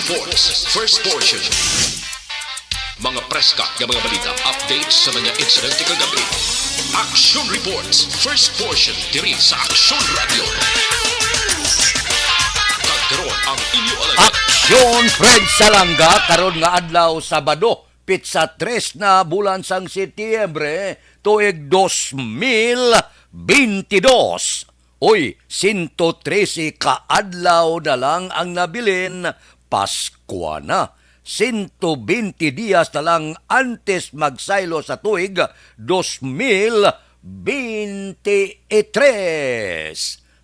Reports, first portion. Mga preska ng mga balita, updates sa mga insidente kagabi. Action Reports, first portion, diri sa Action Radio. Kagkaroon ang inyo alam. Aksyon Fred Salanga karon nga adlaw Sabado, pitsa 3 na bulan sang Setyembre tuig 2022. Oy, 113 ka adlaw na lang ang nabilin, Pasko na. 120 días na lang antes magsaylo sa tuig 2023.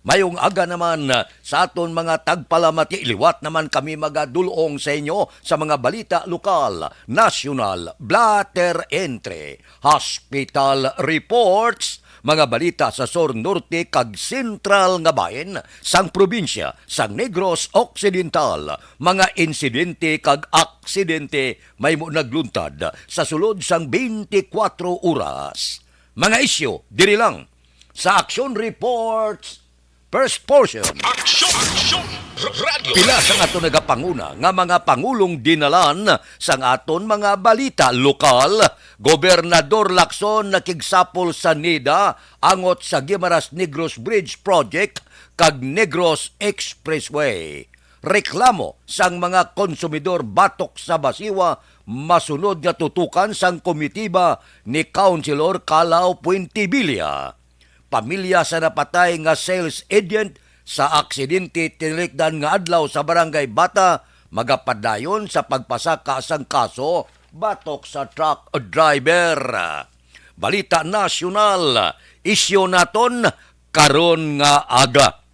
Mayong aga naman sa aton mga tagpalamati, liwat naman kami magadulong sa inyo sa mga balita lokal, national, blatter entry, hospital reports, mga balita sa Sur Norte kag Sentral nga bahin sang probinsya sang Negros Occidental, mga insidente kag aksidente may mo nagluntad sa sulod sang 24 oras. Mga isyu diri lang sa Action Reports first portion. Action Radio. Pila sang aton nagapanguna nga mga pangulong dinalan sang aton mga balita lokal. Gobernador Lacson nakigsapol sa NIDA angot sa Guimaras Negros Bridge Project kag Negros Expressway. Reklamo sang mga konsumidor batok sa Basiwa masunod nga tutukan sang komitiba ni Councilor Calao Puentevilla. Pamilya sa napatay nga sales agent sa aksidente tinilikdan nga adlaw sa Barangay Bata magapadayon sa pagpasaka sang kaso batok sa truck driver. Balita nasyonal, isyu naton karon nga aga.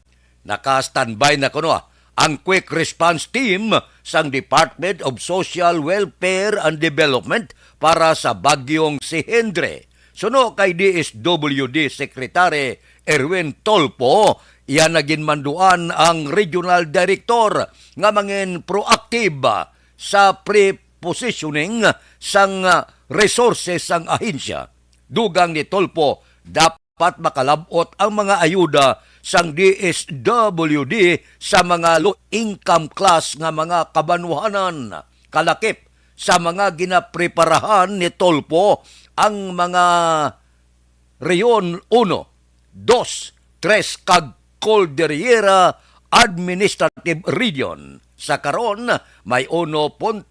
Naka-standby na kuno ang quick response team sang Department of Social Welfare and Development para sa bagyong si Hendre. Suno kay DSWD Secretary Erwin Tolpo, iyan naging manduan ang Regional Director nga mangin proactive sa pre-positioning sang resources sang ahensya. Dugang ni Tolpo, dapat makalabot ang mga ayuda sang DSWD sa mga low-income class nga mga kabanwahanan. Kalakip sa mga ginapreparahan ni Tolpo ang mga Reyon 1, 2, 3 kag Cordillera Administrative Region. Sa karon may 1.5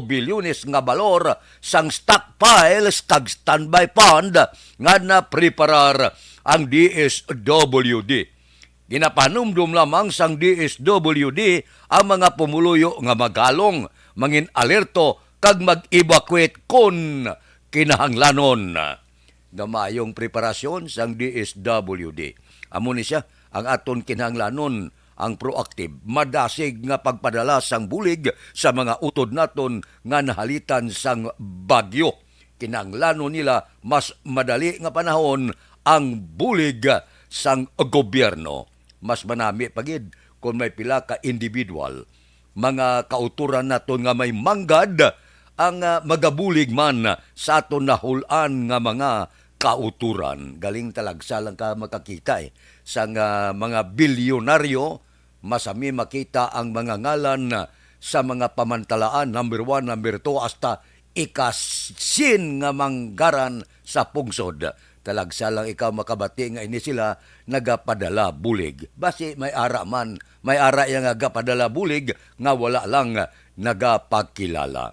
bilyones nga balor sang stockpiles kag standby fund nga napreparar ang DSWD. Ginapanumdum lamang sang DSWD ang mga pumuluyo nga magalong, mangin alerto kag mag-evacuate kon kinahanglanon. Gamayong preparasyon sang DSWD. Amo ni siya ang aton kinahanglanon ang proactive, madasig nga pagpadala sang bulig sa mga utod naton nga nahalitan sang bagyo. Kinahanglanon nila mas madali nga panahon ang bulig sang gobyerno. Mas manami pagid kung may pila ka individual, mga kauturan naton nga may manggad ang magabulig man sa aton nahulan nga mga kauturan. Galing talagsa lang ka makakita sa mga bilyonaryo, masami makita ang mga ngalan sa mga pamantalaan, number 1, number 2, hasta ikasin nga manggaran sa pungsod. Talagsa lang ikaw makabati nga ini sila nagapadala bulig. Basi may ara man, may ara yang nagapadala bulig nga wala lang nagapakilala.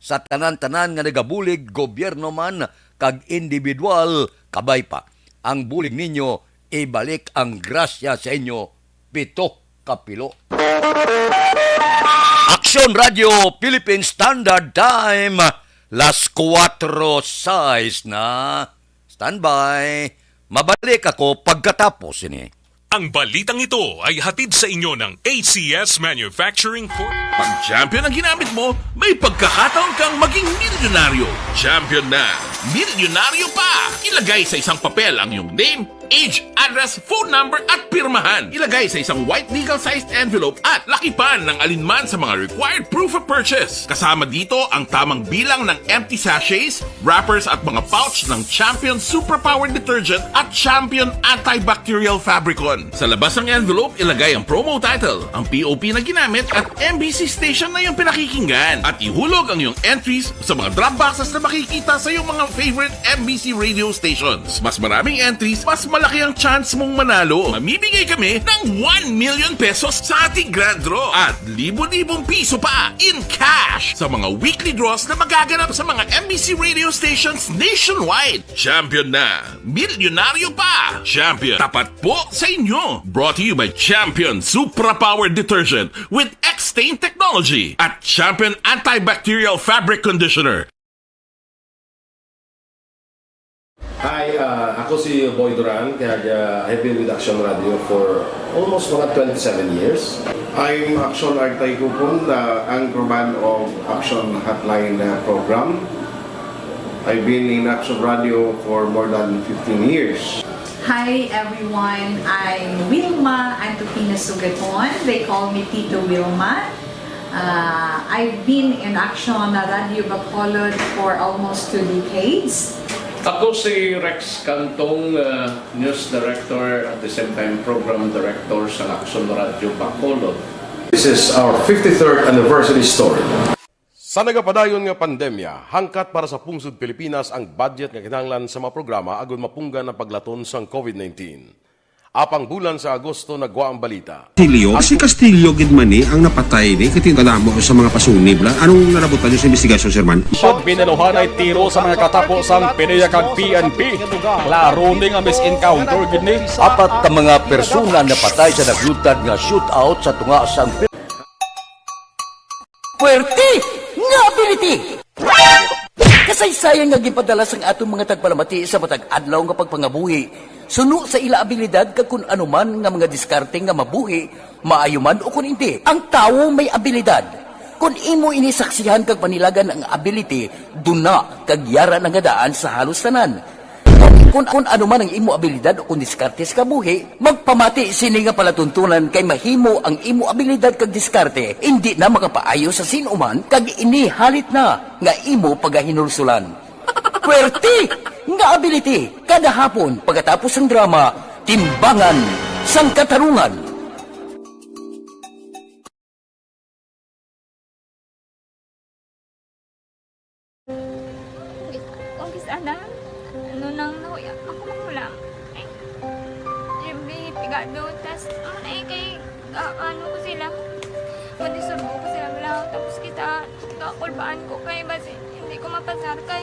Sa tanan-tanan nga nagabulig, gobyerno man kag individual, kabay pa. Ang bulig ninyo, ibalik ang grasya sa inyo, 7 kapilo. Action Radio Philippine Standard Time, las 4:06 na. Standby. Mabalik ako pagkatapos ini. Ang balitang ito ay hatid sa inyo ng ACS Manufacturing for... Pag champion ang ginamit mo, may pagkakataon kang maging milyonaryo. Champion na, milyonaryo pa! Ilagay sa isang papel ang iyong name, age, at address, phone number at pirmahan. Ilagay sa isang white legal-sized envelope at lakipan ng alinman sa mga required proof of purchase. Kasama dito ang tamang bilang ng empty sachets, wrappers at mga pouch ng Champion Superpower Detergent at Champion Antibacterial Fabricon. Sa labas ng envelope, ilagay ang promo title, ang POP na ginamit at MBC station na yung pinakikinggan. At ihulog ang iyong entries sa mga drop boxes na makikita sa iyong mga favorite MBC radio stations. Mas maraming entries, mas malaki ang chance mong manalo. Mamimigay kami ng 1 million pesos sa ating grand draw at libo-libong piso pa in cash sa mga weekly draws na magaganap sa mga MBC radio stations nationwide. Champion na, milyonaryo pa. Champion, tapat po sa inyo. Brought to you by Champion Supra Power Detergent with X-Stain Technology at Champion Antibacterial Fabric Conditioner. Hi, ako si Boy Duran, kaya I've been with Action Radio for almost mga 27 years. I'm Action Artay Kupon, the anchorman of Action Hotline program. I've been in Action Radio for more than 15 years. Hi everyone, I'm Wilma Antopina Sugaton. They call me Tito Wilma. I've been in Action Radio Bacolod for almost 2 decades. Ako si Rex Cantong, News Director at the same time Program Director sa Action Radio Bacolod. This is our 53rd anniversary story. Sa nagapadayon nga pandemya, hangkat para sa pungsod Pilipinas ang budget nga kinahanglan sa mga programa agud mapunggan ang paglaton sang COVID-19. Apang bulan sa Agosto nagwa ang balita. Si Castillo gid man ni ang napatay ni kitindala mo sa mga pasunib la. Anong narabutan niyo sa investigasyon, Sir Man? Pagbinuhan ay tiro sa mga katapos-ang PDEA kag PNP. Klaro ni nga misencounter gid ni. Apat ka mga persona na patay sa naglutad nga shootout sa tunga sang Puerte nga ability! Kasaysayan nga gipadala sang atong mga tagpalamati sa matag adlaw nga pagpangabuhi. Suno sa ila abilidad kag kun anuman nga mga diskarte nga mabuhi, maayo man o kun hindi. Ang tawo may abilidad. Kung imo inisaksihan kag panilagan ang ability, duna kag yara nga daan sa halos tanan. Kung anuman ang imo abilidad o kun diskarte sa kabuhi, magpamati sini nga palatuntunan kay mahimo ang imo abilidad kag diskarte, hindi na makapaayo sa sinuman kag ini halit na nga imo pagahinulsulan. Puwerte nga ability kada hapon pagkatapos ng drama Timbangan sang Katarungan. Kung sana ano nang nahuya ako makulang ay Jimmy pigado tas ay kay ano ko sila madisurbo ko sila lang tapos kita kakulbaan ko kay basi hindi ko mapasar kay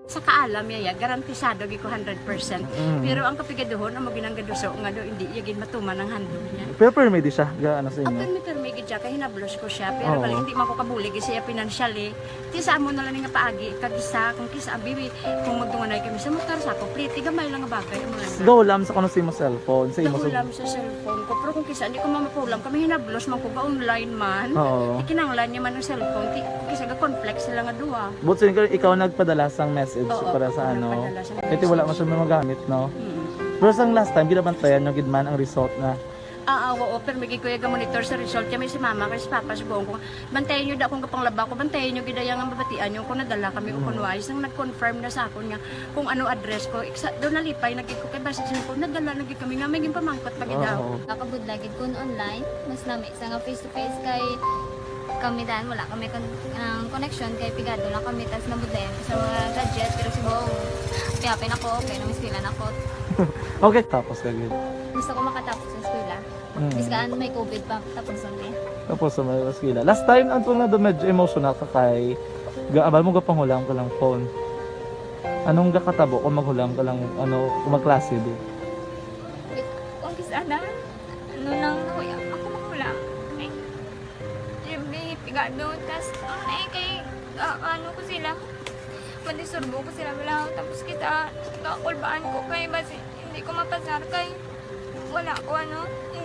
sa kaalam yaya garantisado gi ko 100%. Pero ang kapigaduhon ang maginanggaduso nga do hindi yagin matuman ang handog niya. Pero permedi siya ga ano sa inyo. Apan mi permigid siya kay hinablos ko siya pero bali hindi man ko kabuli gi siya financially. Ti sa amo na lang nga paagi kag isa kung kisa bibi kung magdunganay kami sa motor sa ko plate gamay lang nga bagay mo lang. Gawlam sa kuno sa imo cellphone sa imo. Gawlam sa cellphone ko pero kung kisa hindi ko mamapulam kami hinablos man ko ba online man. Ikinanglan niya man ang cellphone ti kisa ga complex sila nga duwa. But sin ikaw nagpadala sang message para sa ano. Kasi wala man siya magamit no. Pero sang last time, ginabantayan nyo gid man ang result na Oo, pero may kuya ga monitor sa result kami si mama kay si papa si buong ko. Bantayan niyo da akong kapanglaba ko, bantayan niyo gid yang mabatian niyo kung nadala kami o kun wise nang nag-confirm na sa akon nga kung ano address ko. Do nalipay nagid ko kay basta ko nadala nagid kami nga may pamangkot pagid daw. Nakabudlag gid kun online, mas nami sa nga face to face kay kami dan wala kami connection kay pigado lang kami tas nabudlayan sa mga gadget pero si buong piyapin ako okay nang sila nako. okay, tapos kagid. Gusto ko makatapos sa eskwela. Biskaan may COVID pa, tapos hindi. Tapos sa mga eskwela. Last time, antong na medyo emotional ka kay, abal mo panghulam ka lang phone. Anong gakatabo kung maghulam ka lang, kung magklase di? Kung kisana, nang nakuya, ako maghulam. Ay, may pigado, tas, kay, ano ko sila, mandisurbo ko sila bilang, tapos kita, kakulbaan ko kay, basi, hindi ko mapasar kay, wala ko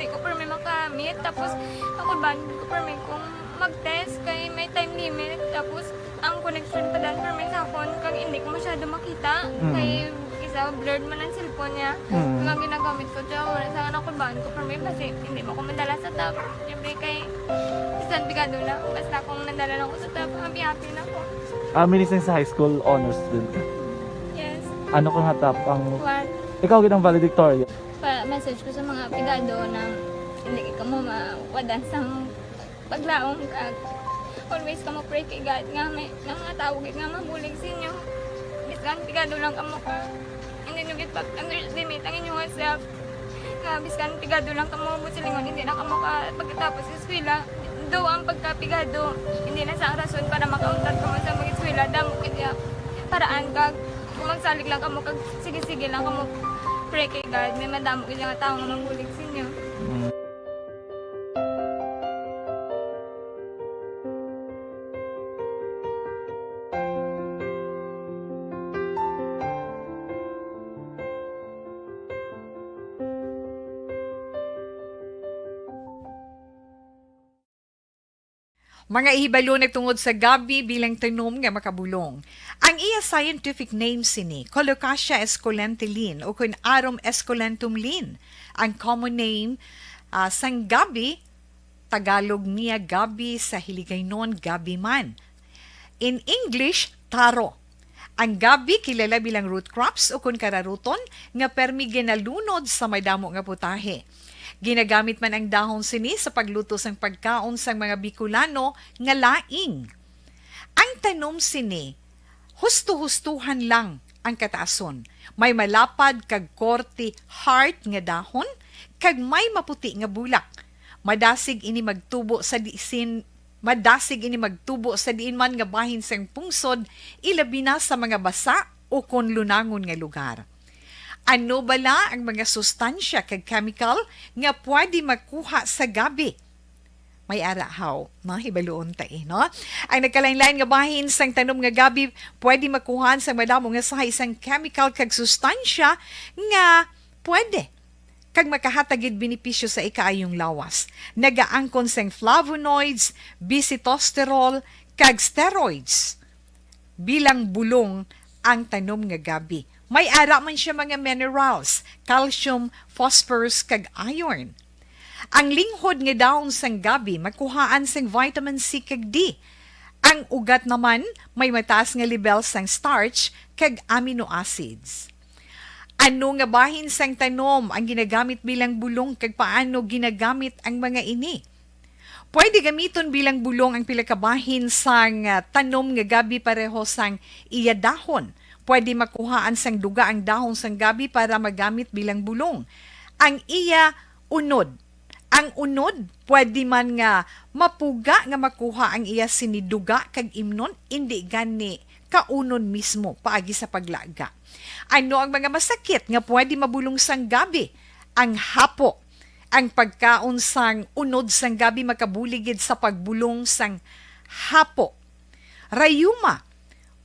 hindi ko permi makamit tapos ako ba ko permi kung mag-test kay may time limit tapos ang connection pa dan permi sa phone kag hindi ko masyado makita kay isa blurred man ang cellphone niya kung ginagamit ko siya wala sa anak ko ba ko permi kasi hindi mo ko madala sa tab siyempre kay isang bigado na basta kung nadala lang ko sa tab happy na ko. Minising sa high school honors student ka? Yes. Ano kang hatap ang... What? Ikaw ginang valedictorian? Message ko sa mga pigado na hindi ka mo mawadan sa paglaong kag always ka mo pray kay God nga may mga tawag nga mabulig sa inyo biskan pigado lang ka mo ka hindi nyo git underestimate ang inyong self nga biskan pigado lang ka mo silingon hindi na ka mo ka pagkatapos sa eskwela do ang pagkapigado hindi na sa rason para makauntat ka mo sa mga eskwela damo kaya paraan kag kung magsalig lang ka mo kag sige lang ka mo pray kay God, may madamo ko yung tao nga mabulig sa inyo. Mga ihibalo nagtungod sa gabi bilang tanom nga makabulong. Ang iya scientific name sini, Colocasia esculentilin o kun Arum esculentum lin. Ang common name sang gabi, Tagalog niya gabi, sa Hiligaynon gabi man. In English, taro. Ang gabi kilala bilang root crops o kun kararuton nga permi ginalunod sa may damo nga putahe. Ginagamit man ang dahon sini sa pagluto sang pagkaon sang mga Bicolano nga laing. Ang tanom sini, husto-hustuhan lang ang kataason. May malapad kag korte heart nga dahon kag may maputi nga bulak. Madasig ini magtubo sa diin man nga bahin sang pungsod ilabi na sa mga basa o kon lunangon nga lugar. Ano bala ang mga sustansya kag chemical nga pwede makuha sa gabi? May arahaw, no? Hibaluon tayo, no? Ang nagkalain-lain nga bahin sang tanom nga gabi pwede makuhaan sa madamo nga sa isang chemical kag sustansya nga pwede kag makahatagid benepisyo sa ikaayong lawas. Nagaangkon sang flavonoids, bisitosterol, kag steroids. Bilang bulong ang tanom nga gabi. May ara man siya mga minerals, calcium, phosphorus, kag iron. Ang linghod nga dahon sang gabi makuhaan sang vitamin C kag D. Ang ugat naman may mataas nga level sang starch kag amino acids. Ano nga bahin sang tanom ang ginagamit bilang bulong kag paano ginagamit ang mga ini? Pwede gamiton bilang bulong ang pila ka bahin sang tanom nga gabi pareho sang iya dahon. Pwede makuhaan sang duga ang dahon sang gabi para magamit bilang bulong. Ang iya unod. Ang unod, pwede man nga mapuga nga makuha ang iya siniduga kag imnon, hindi gani kaunon mismo paagi sa paglaga. Ano ang mga masakit nga pwede mabulong sang gabi? Ang hapo. Ang pagkaon sang unod sang gabi makabuligid sa pagbulong sang hapo. Rayuma.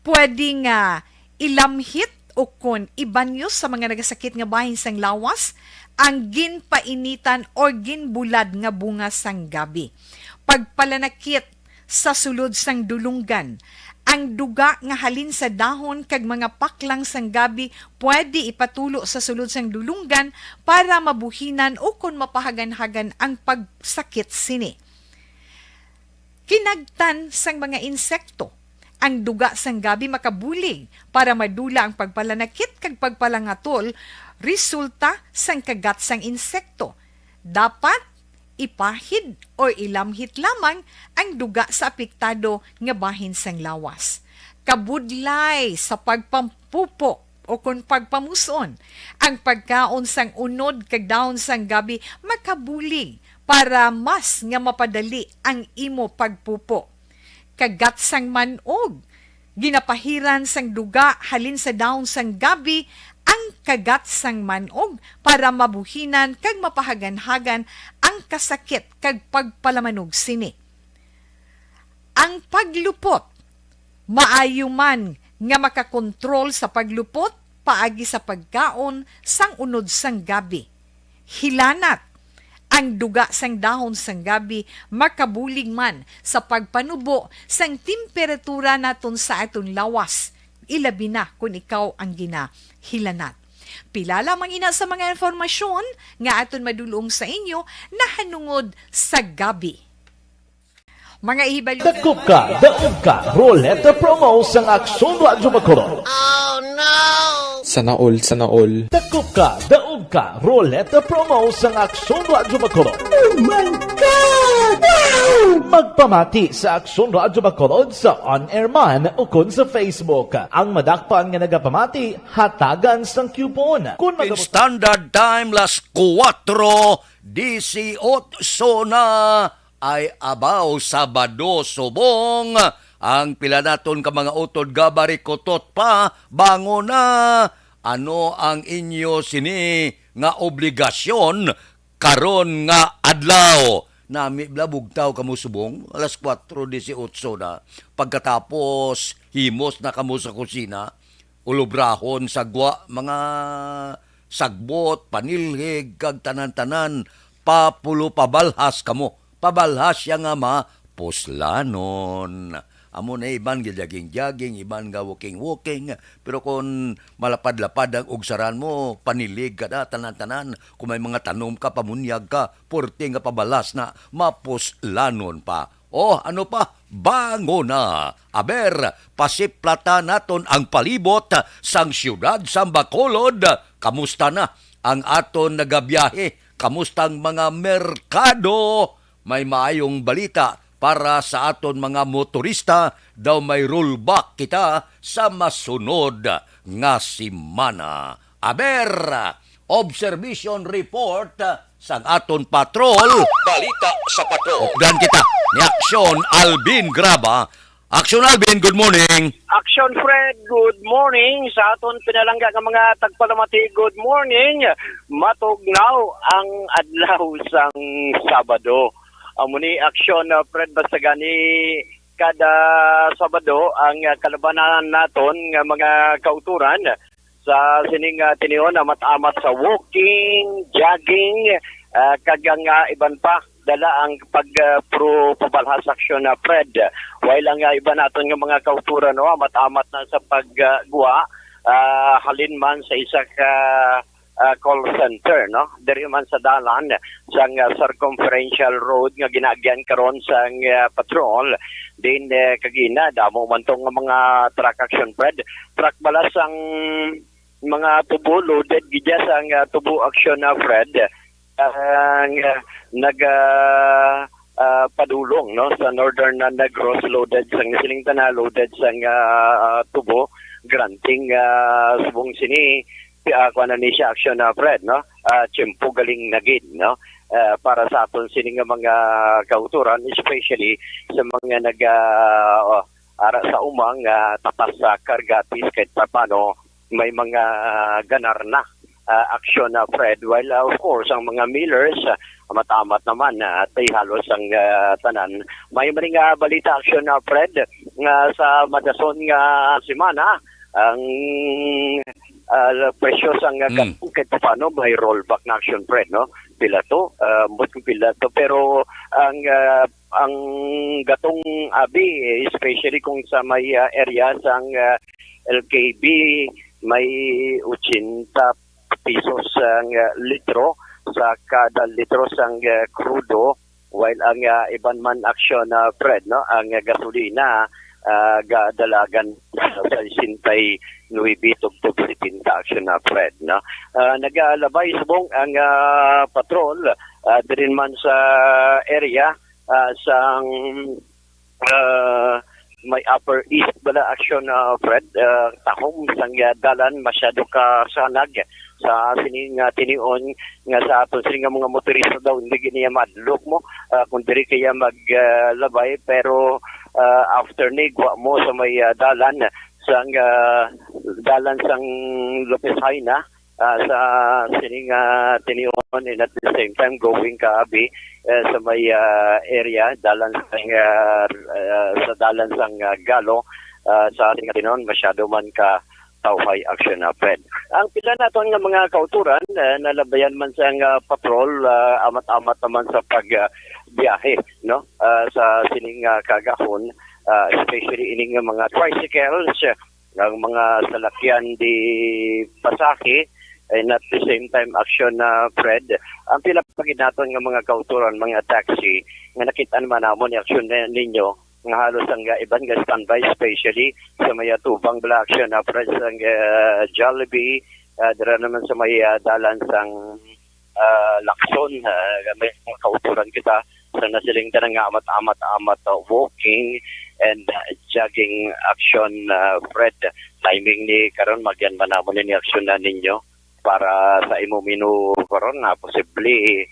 Pwede nga ilamhit o kon ibanyo sa mga nagasakit nga bahin sang lawas ang ginpainitan o ginbulad nga bunga sang gabi. Pagpalanakit sa sulod sang dulunggan, Ang duga nga halin sa dahon kag mga paklang sang gabi pwede ipatulo sa sulod sang dulunggan para mabuhinan o kung mapahagan-hagan ang pagsakit sini. Kinagtan sang mga insekto. Ang duga sang gabi makabulig para madula ang pagpalanakit kag pagpalangatol resulta sang kagat sang insekto. Dapat ipahid o ilamhit lamang ang duga sa apektado nga bahin sang lawas. Kabudlay sa pagpampupo o kung pagpamuson, ang pagkaon sang unod kag dahon sang gabi makabulig para mas nga mapadali ang imo pagpupo. Kagat sang manog, ginapahiran sang duga halin sa dahon sang gabi ang kagat sang manog para mabuhinan kag mapahagan-hagan ang kasakit kag pagpalamanog sini. Ang paglupot, maayo man nga makakontrol sa paglupot paagi sa pagkaon sang unod sang gabi. Hilanat, ang duga sang dahon sang gabi makabulig man sa pagpanubo sang temperatura naton sa aton lawas. Ilabi na kung ikaw ang ginahilanat. Pila lamang ina sa mga informasyon nga aton madulong sa inyo na hanungod sa gabi. Mga ihibalo. Dakop ka, daog ka, Roleta Promo sang Aksyon Radyo Bacolod. Oh no! Sana all. Dakop ka, daog ka, Roleta Promo sang Aksyon Radyo Bacolod. Oh my God! Wow! Magpamati sa Aksyon Radyo Bacolod sa on-air man o kun sa Facebook. Ang madakpan nga nagapamati, hatagan sang coupon. In standard time, las 4:18 na ay abaw Sabado subong. Ang pila naton ka mga utod gabari kotot pa, bango na. Ano ang inyo sini nga obligasyon karon nga adlaw? Nami blabugtaw kamo subong, alas 4:18 na. Pagkatapos himos na kamo sa kusina, ulobrahon sagwa mga sagbot, panilhig, kag tanan-tanan, papulo pabalhas kamo. Pabalhas siya nga puslanon. Amo na iban jogging, iban nga walking. Pero kung malapad-lapad ang ugsaran mo, panilig ka na, tanan-tanan. Kung may mga tanom ka, pamunyag ka, porte nga pabalas na, mapuslanon pa. O ano pa? Bango na. Aber, pasiplata naton ang palibot sang siyudad sang Bacolod. Kamusta na ang aton nagabiyahe? Kamustang mga merkado? May maayong balita para sa aton mga motorista, daw may rollback kita sa masunod nga simana. Aber, observation report sa aton patrol. Balita sa patrol. Updan kita ni Aksyon Alvin Graba. Aksyon Alvin, good morning. Aksyon Fred, good morning. Sa aton pinalangga ng mga tagpalamati, good morning. Matugnaw ang adlaw sang Sabado. Muni Aksyon Fred Basagani, kada Sabado ang kalabanan naton nga mga kauturan sa sining tinion na matamat sa walking, jogging, kagang iban pa dala ang pro pabalhas aksyon na Fred. While ang iba naton nga mga kauturan matamat na sa pagguwa halin man sa isa ka call center, no? Diri man sa dalan sang circumferential road nga ginagyan karon sang patrol. Din kagina damo man tong mga truck action Fred. Truck balas ang mga tubo loaded gidya sang tubo action na Fred. Padulong no sa Northern Negros loaded sang Silingtana loaded sang tubo granting subong sini kuan ni siya action na Fred no tiyempo galing nagid no para sa aton sini nga mga kauturan, especially sa mga ara sa umang tapas sa kargatis kahit paano may mga ganar na action na Fred, while of course ang mga millers matamat naman at ay halos ang tanan. May maring balita action na Fred sa madason nga simana ang presyo sang kahit paano may rollback na action Fred no pilato pero ang ang gatong abi, especially kung sa may area sang LKB, may 80 pesos ang litro sa kada litro sang crudo, while ang iban man aksyon na Fred, no, ang gasolina gadalagan sa 69 tugtog 17 aksyon na Fred, no. Nagalabay subong ang patrol din man sa area sang may Upper East bala aksyon na Fred, tahong sang dalan masyado ka sanag sa sining tinion nga sa aton sining mga motorista daw hindi giniya madlok mo kung diri kaya maglabay, pero after ni gwa mo sa may dalan sang Lopez Haina sa sining tinion, and at the same time going kaabi sa may area dalan sang sa dalan sang Galo sa ating tinion masyado man ka tawhay action na Fred. Ang pila naton nga mga kauturan nalabayan man sa patrol, amat-amat naman sa pagbiyahe, no, sa sining kagahon, especially ining mga tricycles, ang mga salakyan di pasahe, and at the same time action na Fred. Ang pila paginaton nga mga kauturan, mga taxi nga nakita naman namon ni action ninyo nga halos ang iban nga standby, especially sa may tubang bala action na Fred sang Jollibee, dira naman sa may dalan sang Lacson, may kauturan kita sa nasiling tanang nga amat-amat walking and jogging action Fred. Timing ni karon magyan man namon ni action na ninyo para sa imo minu karon na posible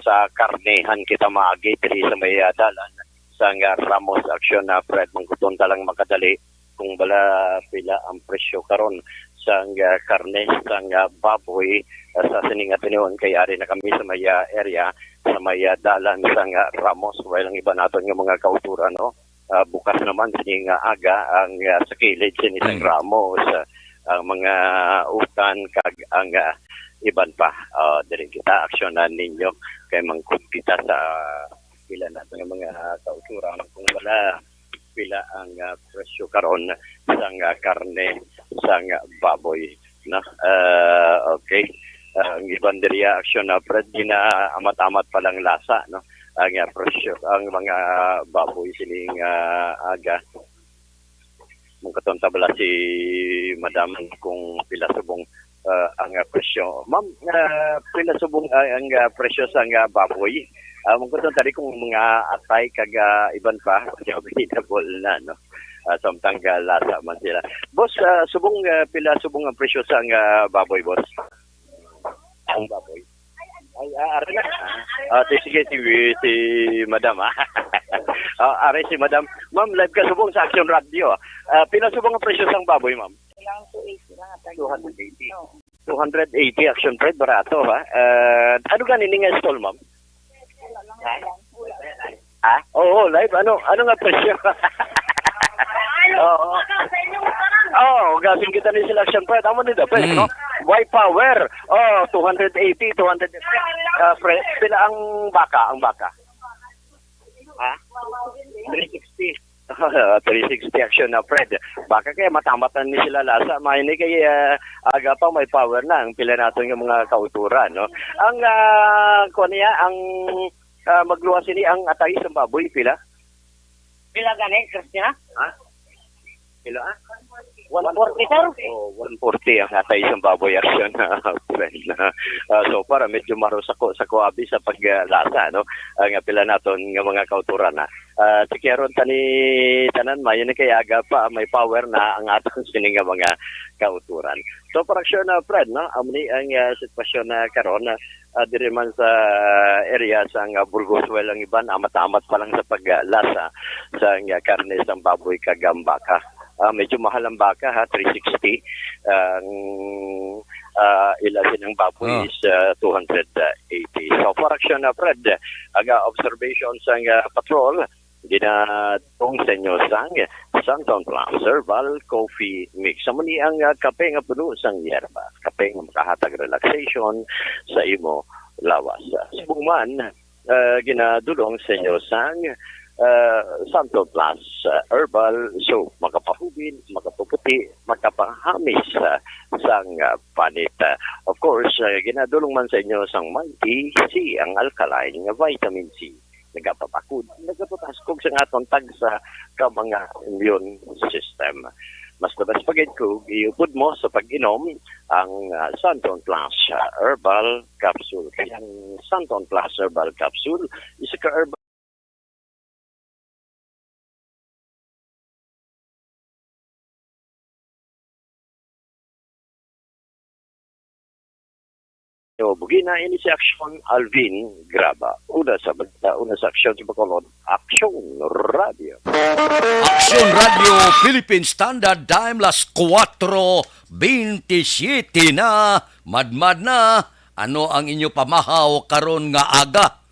sa karnehan kita maagi diri sa may dalan sang Ramos action na Fred. Mangkuton talang makadali kung bala pila ang presyo karon sang karne sang baboy sa sining atinuon kay ari na kami sa may area sa may dalan sang Ramos, while ang iba naton nga mga kauturan, no, bukas naman sining aga ang sa kilid sining sang Ramos, ang mga utan kag ang iban pa diri kita aksyonan ninyo kay mangkut kita sa pila nato nga mga kauturan kung wala pila ang presyo karon sang karne sang baboy, no. Okay, ang iban diri aksyon na Fred gina amat-amat palang lasa, no, ang presyo ang mga baboy sining aga. Mungkaton tabla si madam kung pila subong ang presyo. Ma'am, pila subong ang presyo sang baboy. Mungkaton tadi kung mga atay kag iban pa available na, no. Samtang lasa man sila. Boss, subong pila subong ang presyo sang baboy, boss? Ang baboy. Ay, ari na. Sige si madam, ari si madam. Ma'am, live ka subong sa Action Radio. Pila subong ang presyo sang baboy, ma'am? 280. 280 Action Fred, barato, ha? Ano ganin nga stall, ma'am? Oo, live. Ano nga presyo? Oo, gasin kita ni selection Fred. Amo ni dapat, no? White power. 280, 200. Fred, pila ang baka? Ha? 360. 360 action na Fred. Baka kaya matamatan ni sila lasa. May ni kay aga pa may power na ang pila nato ng mga kauturan, no? Ang kunya ang magluwas ni ang atay sa baboy pila. Pila gani, Christina? Ha? Pila? 140 sir? 140 ang atay sa baboy action na friend. So para medyo maros ako sa kuabi sa paglasa, no? Ang pila naton nga mga kauturan na. Tikeron tani tanan mayon kay aga pa may power na ang aton sining mga kauturan. So para sure na Fred, no, amni ang sitwasyon na karon diri man sa area sang Burgos, well ang iban amat-amat pa lang sa paglasa sa karne sa baboy kag baka. Medyo mahal ang baka, ha, 360. Ang ilasin ng baboy is 280. So for action na Fred, aga observation sang patrol ginatong senyo sang Santon Plum Herbal Coffee Mix. Samuni ang kape nga puno sang yerba. Kape nga makahatag relaxation sa imo lawas. Subong man ginadulong sa inyo sang Santo Plus Herbal Soap, makapahubin, makapuputi, makapahamis sang panit. Of course, ginadulong man sa inyo sang Mighty C, ang alkaline nga vitamin C. Nagapapakod, nagapataskog sa atong tag sa mga immune system. Mas labas pagid ko, iupod mo sa pag-inom ang Santon Plus Herbal Capsule. Kaya ang Santon Plus Herbal Capsule, isa ka herbal Bugina ini si Aksyon Alvin Graba. Una sa Aksyon sa Bacolod, Aksyon Radio. Aksyon Radio Philippine Standard Time las 4:27 na. Madmad na. Ano ang inyo pamahaw karon nga aga?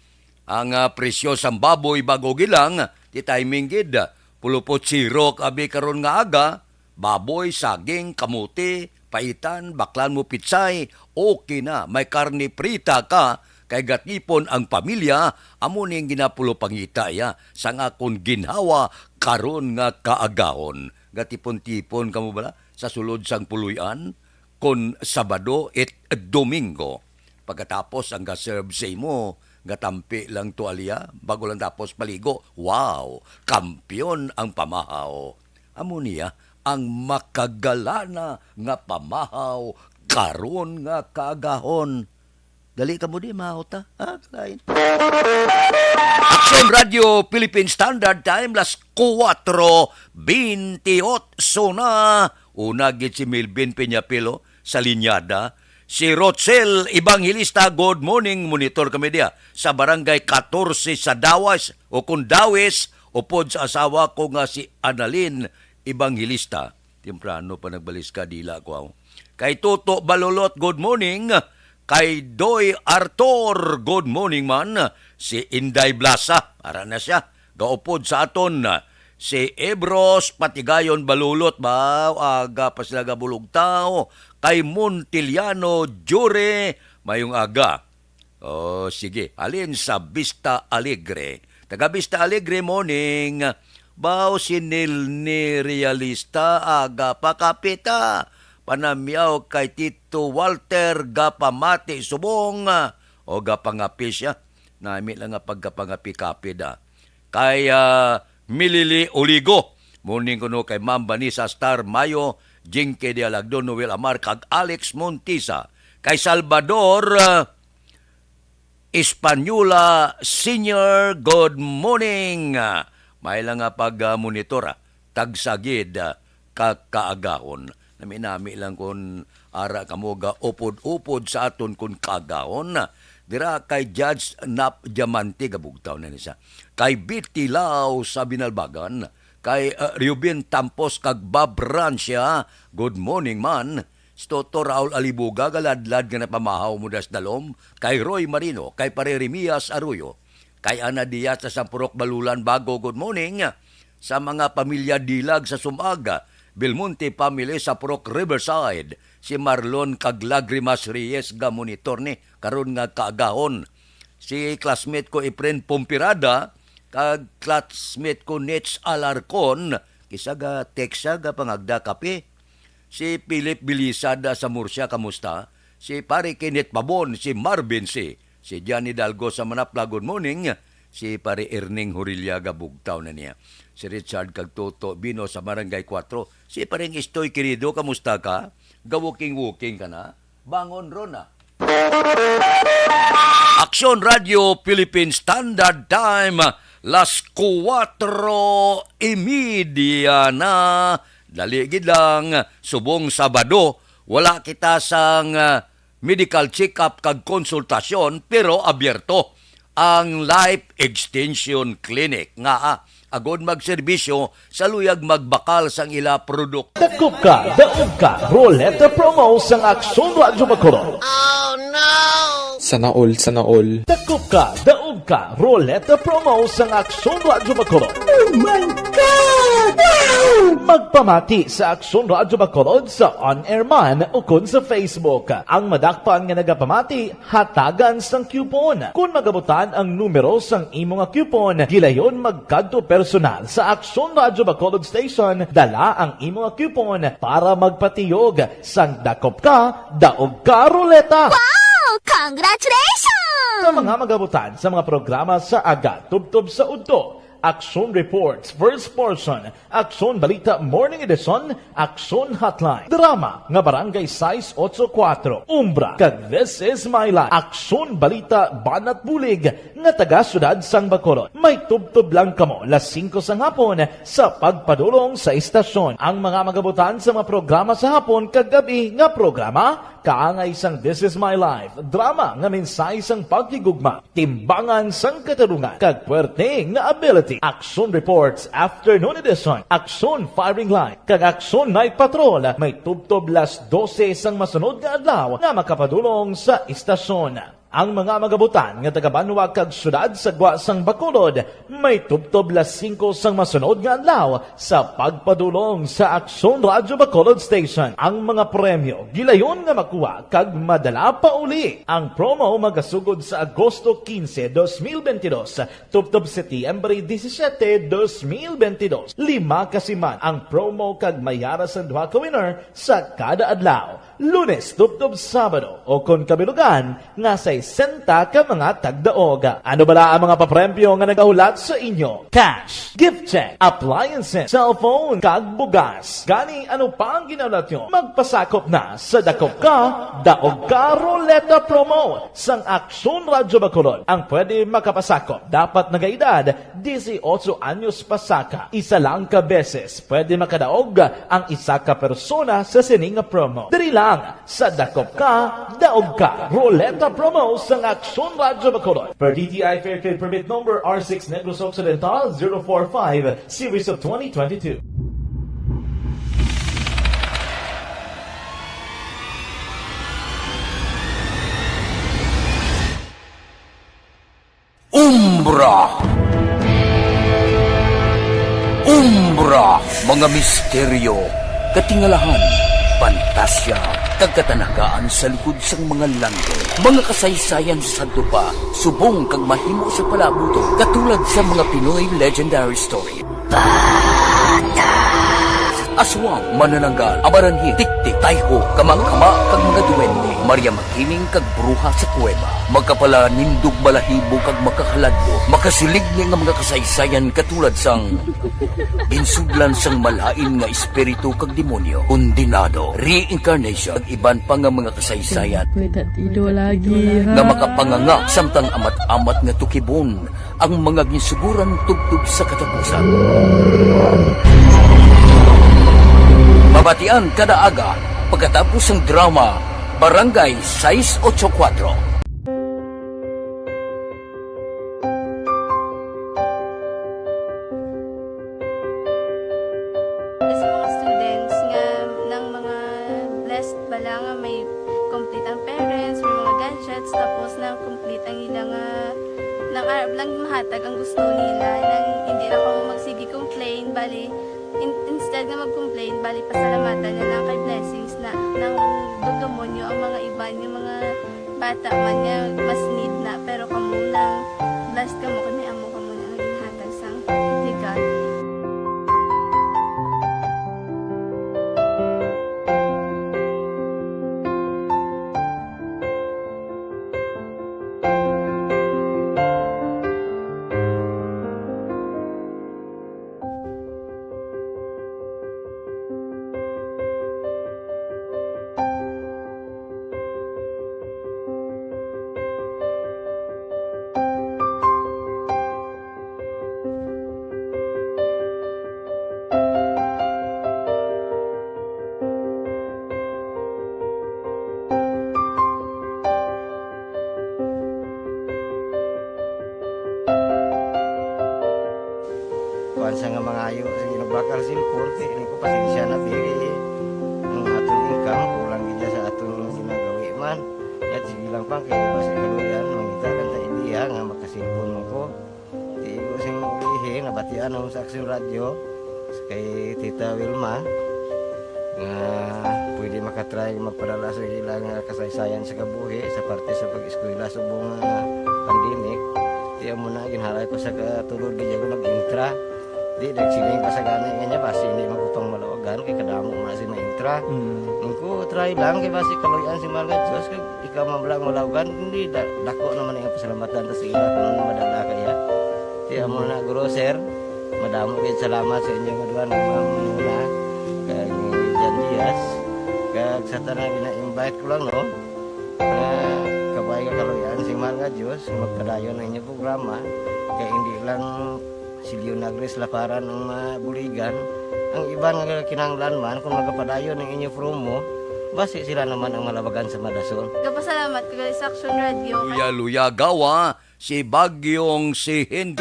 Ang presyo sang baboy bago gilang, di timing gid. Pulupot sirok abi karon nga aga. Baboy, saging, kamuti, paitan, baklan mo pitsay, okay na. May karne prita ka, kay gatipon ang pamilya, amo ning ginapulo pangita ya, sang akon ginhawa, karon nga kaagahon. Gatipon-tipon kamo bala, sa sulod sang puluyan, kon Sabado et Domingo. Pagkatapos ang gaserve sa imo, gatampi lang tuwalya, bago lang tapos paligo, wow, kampyon ang pamahaw. Amo niya, ang makagalana nga pamahaw karon nga kaagahon. Dali ka mo di mahot ta. Kalain. Aksyon Radio Philippine Standard Time las 4:28 na. Una gid si Melvin Peñapilo sa linyada. Si Rochelle Evangelista, good morning, monitor kami dia sa barangay 14 sa Dawas o kung Dawes upod sa asawa ko nga si Annalyn Evangelista. Temprano pa nagbalis ka, dila ko. Kay Toto Balolot, good morning. Kay Doy Arthur, good morning man. Si Inday Blasa, ara na siya. Gaupod sa aton. Si Ebros Patigayon Balulot, ba? Aga pa sila gabulog tao. Kay Montiliano Jure, mayong aga. Oh, sige. Alin sa Vista Alegre. Taga Vista Alegre, morning. Bao sinil ni realista aga pa kapita. Panamyaw kay Tito Walter gapamati subong o gapangapi siya. Nami lang nga pagkapangapi kapida. Kay Milili Oligo. Muning kuno kay Ma'am Vanessa Star Mayo, Jinke de Alagdon, Noel Amar, kag Alex Montisa. Kay Salvador Espanyula Senior, good morning. May lang nga pag-monitora, tagsagid kaagahon. Nami lang kung ara kamoga upod-upod sa aton kung kaagahon. Dira kay Judge Nap Diamante, gabugtaw na nisa. Kay Betty Lau sa Binalbagan. Kay Ruben Tampos kag Bob Rancia, good morning man. Toto Raul Alibuga, galadlad nga napamahaw mo das dalom. Kay Roy Marino, kay Pare Remias Arroyo. Kay Ana Diaz sa Sampurok Balulan Bago, good morning. Sa mga pamilya Dilag sa Sumaga, Belmonte family sa Purok Riverside, si Marlon kag Lagrimas Reyes ga monitor ni karon nga kaagahon. Si classmate ko Efren Pompirada kag classmate ko Nets Alarcon kisa ga teksa ga pangagda kape. Si Philip Bilisada sa Murcia, kamusta? Si Pare Kenneth Babon, si Marvin si Johnny Dalgo sa Manapla, good morning. Si Pare Erning Horillaga, bugtaw na niya. Si Richard Kagtoto Bino sa Barangay 4. Si Pareng Istoy Querido, kamusta ka? Gawoking-woking ka na? Bangon ron na. Aksyon Radio Philippine Standard Time, las 4:30 na. Daligid lang, subong Sabado, wala kita sang medical check-up kag konsultasyon, pero abierto ang Life Extension Clinic. Nga agod magserbisyo sa luyag magbakal sang ila produkto. Dakop ka, daog ka, Roleta Promo sang Aksyon Radio Bacolod. Oh no! Sana all. Dakop ka, daog ka, Roleta Promo sang Aksyon Radio Bacolod. Oh my God! Wow! Magpamati sa Aksyon Radyo Bacolod sa on-air man o kun sa Facebook. Ang madakpan nga nagapamati, hatagan sang coupon. Kung magabutan ang numero sang imong coupon, gilayon magkadto personal sa Aksyon Radyo Bacolod Station, dala ang imong coupon para magpatiyog sang dakop ka, daog ka ruleta. Wow! Congratulations! Sa mga magabutan sa mga programa sa aga, tubtob sa udto, Aksyon Reports, First Portion, Aksyon Balita Morning Edition, Aksyon Hotline, Drama, nga Barangay 684, Umbra, kag This Is My Life, Aksyon Balita Banat Bulig, nga taga-syudad sang Bacolod. May tubtob lang kamo, las 5 sang hapon, sa pagpadulong sa istasyon. Ang mga magabutan sa mga programa sa hapon, kag gabi nga programa, kaangay sang This Is My Life, drama nga mensahe sang pagkigugma, timbangan sang katarungan, kag puwerte nga ability. Aksyon Reports Afternoon Edition, Aksyon Firing Line, kag Aksyon Night Patrol, may tubtob las 12 sang masunod nga adlaw nga makapadulong sa istasyon. Ang mga magabutan nga taga-Banwag kag syudad sa Gwa sang Bacolod, may tubtob las 5 sang masunod nga adlaw sa pagpadulong sa Aksyon Radyo Bacolod Station. Ang mga premyo gilayon nga makuha kag madala pa uli. Ang promo magasugod sa Agosto 15, 2022, tubtob Setyembre 17, 2022. 5 kasiman ang promo kag mayara sa duha ka winner sa kada adlaw. Lunes, tubtob Sabado, o kung kabilugan, nga sa 60 ka mga tagdaog. Ano bala ang mga papremyo nga nagahulat sa inyo? Cash, gift check, appliances, cellphone, kag bugas. Gani ano pa ang ginahulat nyo? Magpasakop na sa Dakop Ka, Daog Ka Ruleta Promo sang Aksyon Radyo Bacolod. Ang pwede makapasakop dapat nagaedad 18 anyos pasaka. Isa lang ka beses pwede makadaog ang isa ka persona sa sining promo. Diri lang sa Dakop Ka, Daog Ka Ruleta Promo sang Aksyon Radyo Bacolod. Per DTI Fair Trade Permit Number R6 Negros Occidental 045 Series of 2022. Umbra, mga misteryo, katingalahan, pantasya, kagkatanagaan sa likod sang mga langit. Mga kasaysayan sa dupa, subong kag mahimo sa palabuto, katulad sa mga Pinoy legendary story. Aswang, manananggal, abaranhi, tiktik, tayho, kamang-kama, kag mga duwende, Maria Makining kag bruha sa kuweba, magkapala nindog balahibo kag makakaladlo, makasilig ni nga mga kasaysayan katulad sang ginsudlan sang malain nga espiritu kag demonyo, kondinado, reincarnation, kag iban pa nga mga kasaysayan nga makapanganga samtang amat-amat nga tukibon ang mga ginsuguran tugtog sa katapusan. Mabatian kada aga pagkatapos ng drama Barangay 684. Sa mga students nga ng mga blessed bala nga may complete ang parents, may mga gadgets, tapos na complete ang ilang lang mahatag ang gusto nila nang hindi na ako magsigi complain, bali instead nga mag-complain, bali pasalamatan na lang kay blessings na nang dudumonyo ang mga iba yung mga bata man nga mas need na, pero kamo nang blessed kamo kami amo kamo na ginhatag sang ni God. kuan sa nga mga ayo sa ginabakal silpur ini ko pasensya na diri ang atong income kulang gid sa atong ginagawi man at sige lang pang kay basta kaluyan mangita kan ta idea nga makasilpon mo ko di ko sing ulihi nabatian ang sa Aksyon Radio kay Tita Wilma nga pwede makatry magpadala sa ilang kasaysayan sa kabuhi sa parte sa pag-eskwela subong pandemic. Tiyan mo na ginhalay ko sa katulod di ko nag-intra. Di nagsiling pa sa gana nga niya basi hindi magupang malawagan kay kadamo mo na si ma-intra. Ko try lang kay basi kaloyan si Marga Diyos kay ikaw mamlang malawagan hindi dako naman ang pasalamatan ta sa ila kung madala kaya. Tiyan mo na guro sir. Madamo kay salamat sa inyo nga duha ng mamuna kay Jan Diaz. Kag sa tanan gina-invite ko lang no. Kabay ka kaloyan si Marga Diyos magpadayon ng inyong programa kay hindi lang si Leonagres Laparan ng buligan. Ang iba nga kinanglan man kung magapadayon ng inyong promo, basi sila naman ang malabagan sa Madasol. Kapasalamat ko sa Action Radio. Luya gawa si Bagyong si Hindi.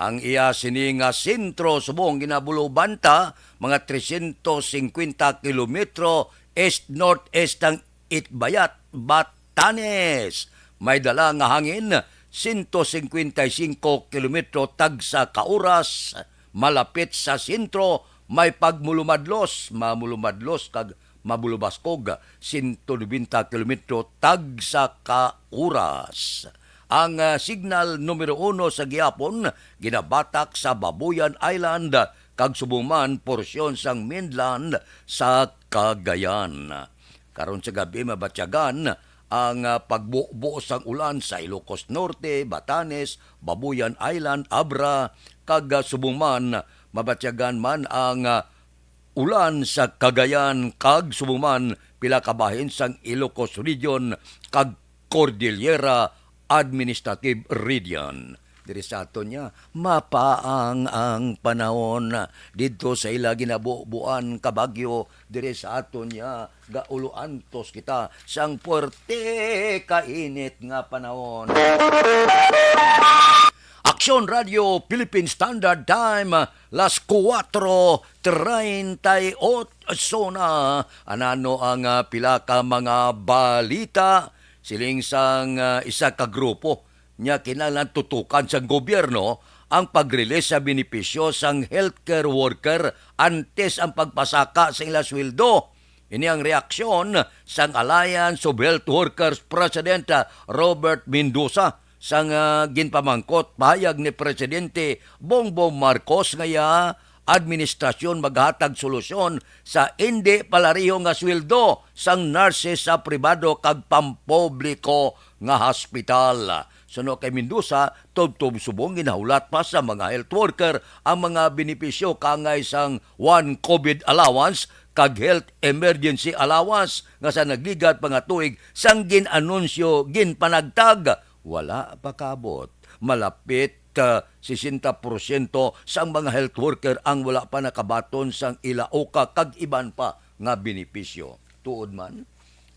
Ang iya sini nga sentro subong ginabulubanta mga 350 kilometro east-northeast ng Itbayat, Batanes. May dala nga hangin 155 kilometro tagsa ka oras, malapit sa sentro, may pagmulumadlos, mamulumadlos kag mabulubaskog 120 kilometro tagsa ka oras. Ang signal numero 1 sa gihapon ginabatak sa Babuyan Island kag subong porsyon sang mainland sa Cagayan. Karon sa gabi mabatyagan ang pagbuo sang ulan sa Ilocos Norte, Batanes, Babuyan Island, Abra, kag subong mabatyagan man ang ulan sa Cagayan kag subong pila ka bahin sang Ilocos Region kag Cordillera Administrative Region. Diri sa aton niya, mapaang ang panahon dito sa ila ginabubuan kabagyo. Diri sa aton niya, gauluantos kita sang puwerte kainit nga panahon. Aksyon Radio Philippine Standard Time, las 4:38 na. Anano ang pila ka mga balita siling sang isa ka grupo nya kinahanglan tutukan sa gobyerno ang pag-release sa benepisyo sang healthcare worker antes ang pagpasaka sa ila sweldo. Ini ang reaksyon sang Alliance of Health Workers President Robert Mendoza sang ginpamangkot pahayag ni Presidente Bongbong Marcos ngaya administrasyon maghatag solusyon sa hindi palariho nga sweldo sang nurses sa pribado kag pampubliko nga hospital. Suno kay Mendoza, tubtob subong ginahulat pa sa mga health worker ang mga benepisyo kangay sang one COVID allowance kag health emergency allowance nga sa nagligat pa nga tuig sang ginanunsyo ginpanagtag. Wala pa kabot. Malapit 60% sang mga health worker ang wala pa nakabaton sang ilauka kag iban pa nga benepisyo. Tuod man,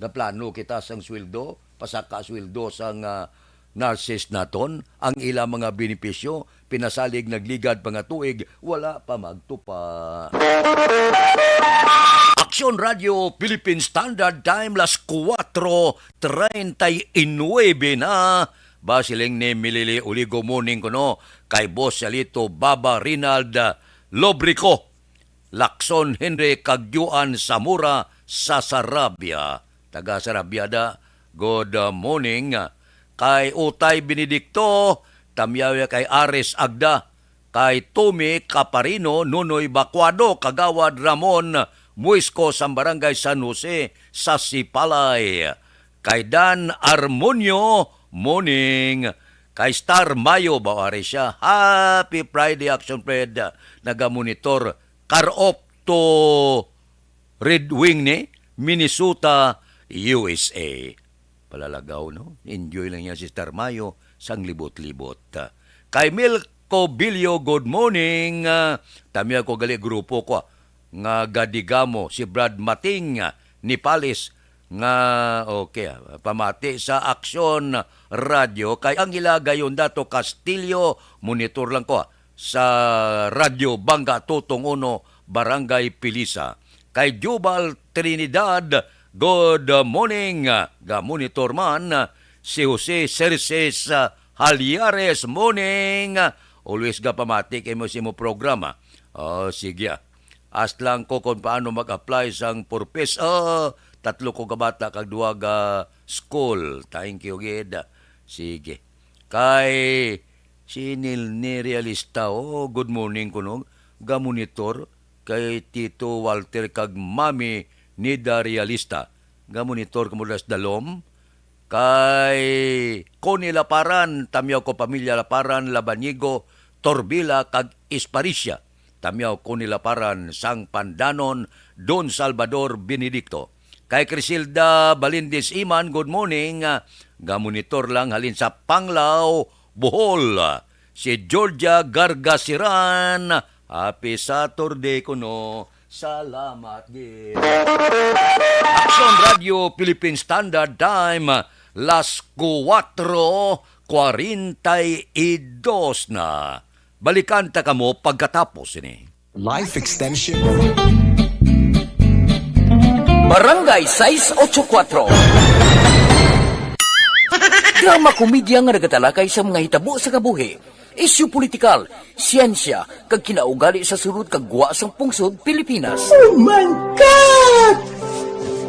naplano kita sang sweldo, pasaka sweldo sang nurses naton, ang ila mga benepisyo, pinasalig nagligad pa nga tuig, wala pa magtupa. Aksyon Radio Philippine Standard Time, las 4:39 na. Basiling ni Milili Uligo Morning kuno, kay Boss Salito Baba Rinald Lobrico, Lacson Henry Kagyuan Samura sa Sarabia. Taga Sarabia da, good morning. Kay Utay Benedicto, tamyaw kay Ares Agda, kay Tumi Caparino, Nunoy Bacuado, Kagawad Ramon Muisco sa Barangay San Jose sa Sipalay, kay Dan Armonio, morning, kay Star Mayo, bawari siya, Happy Friday Action Fred, nagamonitor, Karop to Red Wing ni Minnesota, USA. Palalagaw, no? Enjoy lang niya si Star Mayo sang libot-libot. Kay Milko Bilyo, good morning. Tamiya ko gali grupo ko nga gadigamo si Brad Mating ni Palis nga okay, pamati sa Aksyon Radio. Kay ang ilagayon dato Castillo, monitor lang ko sa Radio Bangga Tutong Uno, Barangay Pilisa. Kay Jubal Trinidad, good morning. Ga-monitor man si Jose Cerces Haliares, morning. Always ga pamati kay mo si mo programa. Sige. As lang ko kung paano mag-apply sang purpose. Tatlo ko kabata kag duwa ga school. Thank you, gid. Sige. Kay sinil ni realista. Good morning kuno. Ga monitor kay Tito Walter kag Mami Nida realista. Ga monitor kumulas dalom. Kay Connie Laparan, tamyaw ko pamilya Laparan, Labanigo, Torbila, kag Isparisya. Tamyaw Connie Laparan, Sang Pandanon, Don Salvador Benedicto. Kay Crisilda Balindis Iman, good morning. Gamonitor lang halin sa Panglao, Bohol. Si Georgia Gargasiran, happy Saturday kuno. Salamat, gid. Action Radio Philippine Standard Time, las 4:42 na. Balikan ta kamo pagkatapos ini. Life Extension. Barangay 684. Drama komedya nga nagatalakay sa mga hitabo sa kabuhi, isyu politikal, siyensya, kag kinaugali sa sulod kag guwa sang pungsod Pilipinas. Oh my God!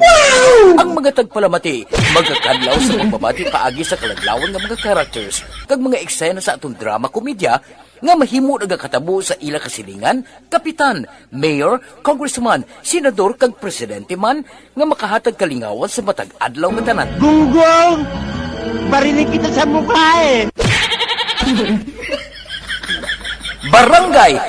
Wow! Ang mga tagpalamati, magkakadlaw sa pagbabati paagi sa kalaglawan ng mga characters kag mga eksena sa atong drama komedya nga mahimo nagakatabo sa ila kasilingan, kapitan, mayor, congressman, senador kag presidente man nga makahatag kalingawan sa matag adlaw nga tanan. Gunggong! Barinig kita sa mukha eh! Barangay!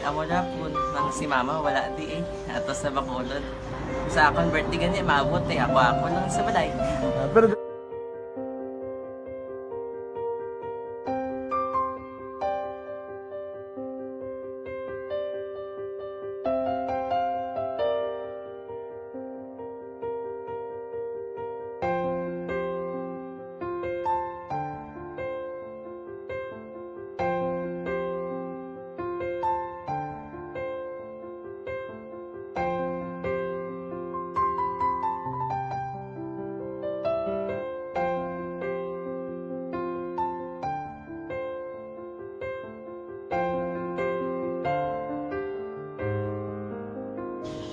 Amo na po, nang si mama wala di atos na Bacolod. Sa akong birthday gani, maabot ako lang sa balay. Pero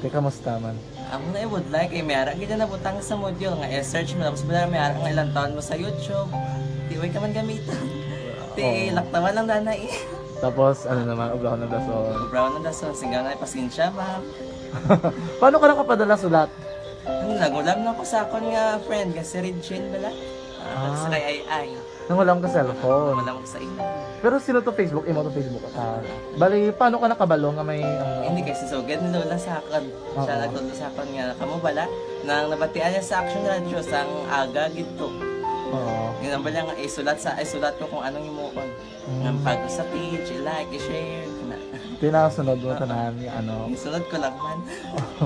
kamusta man? Ako na would like ay mayara gid na butang sa module nga i-search mo tapos bala mayara nga ilang taon mo sa YouTube. Di way ka man gamitan. Di laktawan lang danay. Tapos ano naman, ubraw na daso. Ubraw na daso, singgang na pasensya ma'am. Paano ka nakapadala sulat? Nagulam na ko sa akon nga friend nga si Regine bala. Sa kay ay. Nang wala ka cellphone. Wala ko sa imo. Pero sino to Facebook? Imo to Facebook. Bali, paano ka nakabalo nga may... Hindi kasi sugad ni Lola sa akin. Siya nagtulo sa akin nga, kamo bala, nang nabatian niya sa Action Radio sang aga gito. Oo. Yung bala nga, isulat ko kung anong imukon. Nang pag sa page, i-like, i-share. Pinasunod mo tanahan niya, ano? Isunod ko lang man.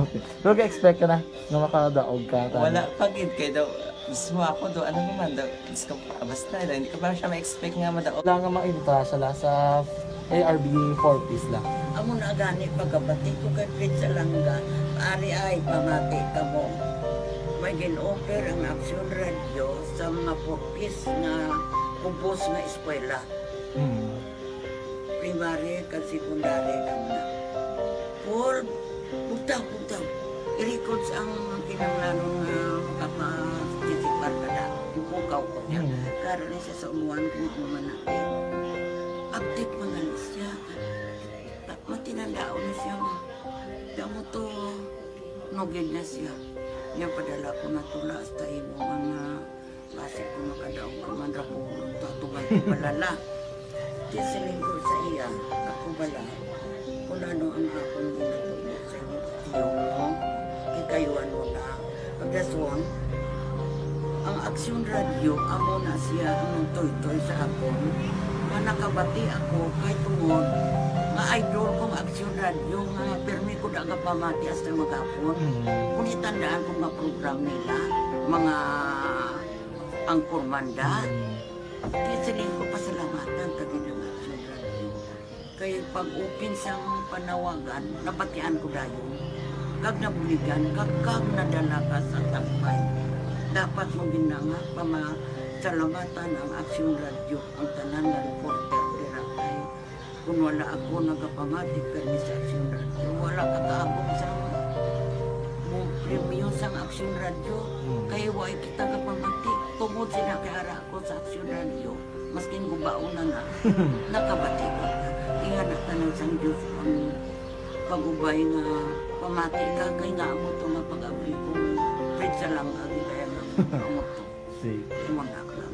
Okay. Pero ka-expect ka na nga makadaog ka? Wala, pagid kayo daw. Gusto mo ako do, ano naman daw, gusto ko, basta daw, hindi ko ba siya ma-expect nga madaog. Wala nga makita sila sa ARB 4-piece lang. Amo na gani pagkabati ko kay Pizza Langga, ari ay pamati ka mo. May gin-offer ang Action Radio sa mga 4-piece na kumpos na eskwela. Primary kag secondary kamo na. For butaw. I-record sa ang kinanglanong makapasisikbar ka na. Ipukaw ko niya. Karoon siya sa umuwan kung umuman natin. Update mo na siya. Matinandao na siya. Damo to, nugid na siya. Niya padala ko na tula hasta imo mga base ko makadaog ka man ra po. Tatugan ko balala. Diya siling ko sa iya. Ako bala. Kung ano ang akong ginatulo sa iyo mo. Kayuan mo na. Pagdaswan, ang Action Radio, amo na siya ang toy-toy sa akon. Manakabati ako kay tungod. Nga idol kong Action Radio, nga permi ko daga pamati hasta magapon. Kung itandaan ko nga program nila, mga angkor manda, kisiling ko pasalamatan tagin ng Action Radio. Kaya pag-upin siyang panawagan, nabatian ko dayon. Kag nabuligan, kag nadala ka sa takpay. Dapat mo ginanga salamatan ang Aksyon Radio, ang tanan nga reporter dira kay kung wala ako nagapamatik kami sa Aksyon Radio, wala kakaabong sa premium sa Aksyon Radio, kaya wala kita kapamatik. Tungod sila kay ara ako sa Aksyon Radio, maskin gubauna na, nakabati ko na. Inga na tanong sa Diyos ang pagubay nga pamati ka, kay nga mo ito nga pag-abay kong Fred sa lang agi kaya nga mo ito. Imunak lang.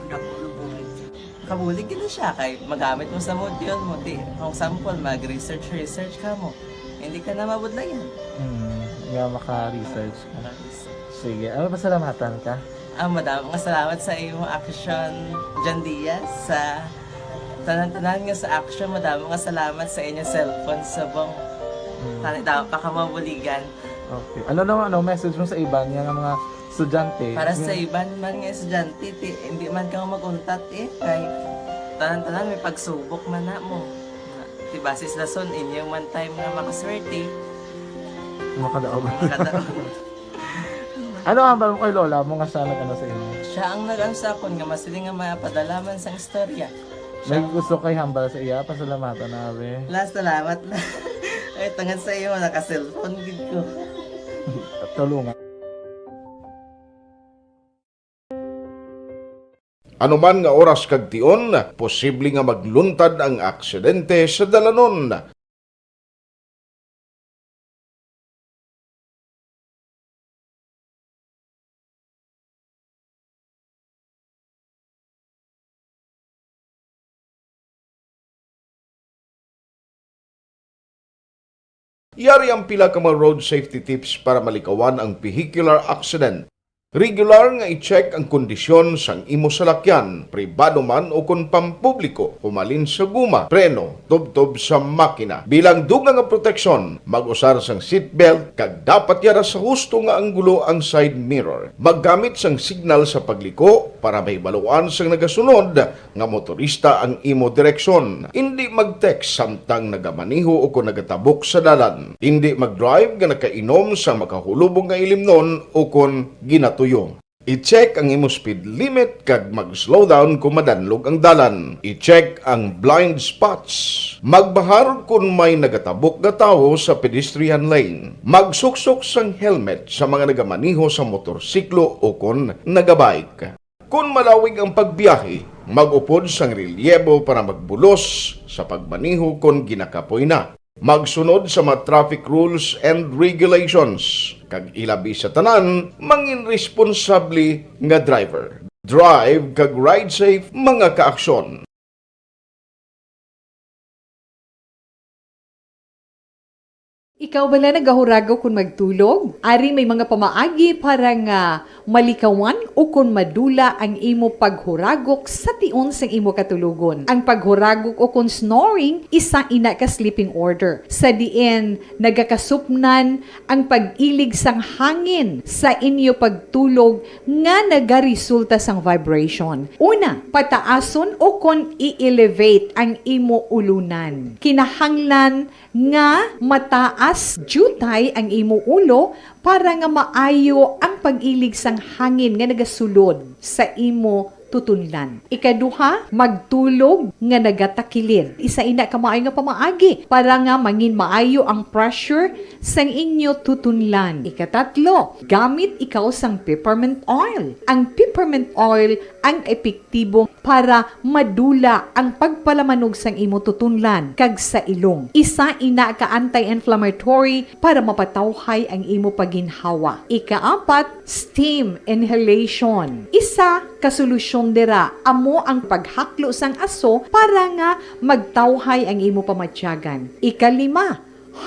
Dako na bulig siya. Kabulig gina siya kay magamit mo sa module mo. Kung sample, mag-research ka mo. Hindi ka na mabudlayan. Nga maka-research ka. Sige, ano pasalamatan ka? Madaming salamat sa iyong action, John Diaz, sa tanan-tanan nga sa action. Madaming salamat sa inyong cellphone sa bang dapat pa ka mabuligan. Okay. Ano message mo sa iban nga mga estudyante? Para sa iban man nga estudyante, hindi man ka maguntat kay tanan-tanan may pagsubok man na mo. Basis lason inyong one time nga makaswerte. Makadaog. Ano ang mo kay lola mo nga siya nag-ano sa inyo? Siya ang nag-ansakon nga masiling nga mapadalaman sa istorya. May gusto kay hambal sa iya, pasalamatan nabe. Last salamat na. Ay, tangan sa iyo, naka-cellphone gid ko. Tulungan. Anuman nga oras kag tion, posible nga magluntad ang aksidente sa dalanon. Yari ang pila ka mga road safety tips para malikawan ang vehicular accident. Regular nga i-check ang kondisyon sang imo salakyan, pribado man o kung pampubliko, humalin sa guma, preno, tubtob sa makina. Bilang dugang nga proteksyon, mag-usar sang seatbelt, kag dapat yara sa husto nga anggulo ang side mirror. Maggamit sang signal sa pagliko para may baluan sang nagasunod nga motorista ang imo direksyon. Hindi mag-text samtang nagamaniho o kung nagatabok sa dalan. Hindi mag-drive nga nakainom sa makahulubong nga ilimnon o kung tuyo. I-check ang imo speed limit kag mag-slow down kung madanlog ang dalan. I-check ang blind spots. Magbahar kung may nagatabok nga tawo sa pedestrian lane. Magsuksok sang helmet sa mga nagamaniho sa motorsiklo o kung nagabike. Kung malawig ang pagbiyahe, mag-upod sang relyebo para magbulos sa pagmaniho kung ginakapoy na. Magsunod sa mga traffic rules and regulations. Kag ilabi sa tanan, mangin responsable nga driver. Drive kag ride safe mga kaaksyon. Ikaw bala nagahuragaw kung magtulog? Ari may mga pamaagi para nga malikawan o kung madula ang imo paghuragok sa tion sang imo katulugon. Ang paghuragok o kung snoring, isa ina ka sleeping order. Sa diin, nagakasupnan ang pag-ilig sang hangin sa inyo pagtulog nga nagaresulta sang vibration. Una, pataason o kung i-elevate ang imo ulunan. Kinahanglan nga mataas jutay ang imo ulo para nga maayo ang pag-ilig sang hangin nga nagasulod sa imo tutunlan. Ikaduha, magtulog nga nagatakilid. Isa ina ka maayo nga pamaagi para nga mangin maayo ang pressure sang inyo tutunlan. Ikatatlo, gamit ikaw sang peppermint oil. Ang peppermint oil ang epektibo para madula ang pagpalamanog sang imo tutunlan kag sa ilong. Isa ina ka anti-inflammatory para mapatawhay ang imo paginhawa. Ikaapat, steam inhalation. Isa ka solusyon dira amo ang paghaklo sang aso para nga magtawhay ang imo pamatyagan. Ikalima,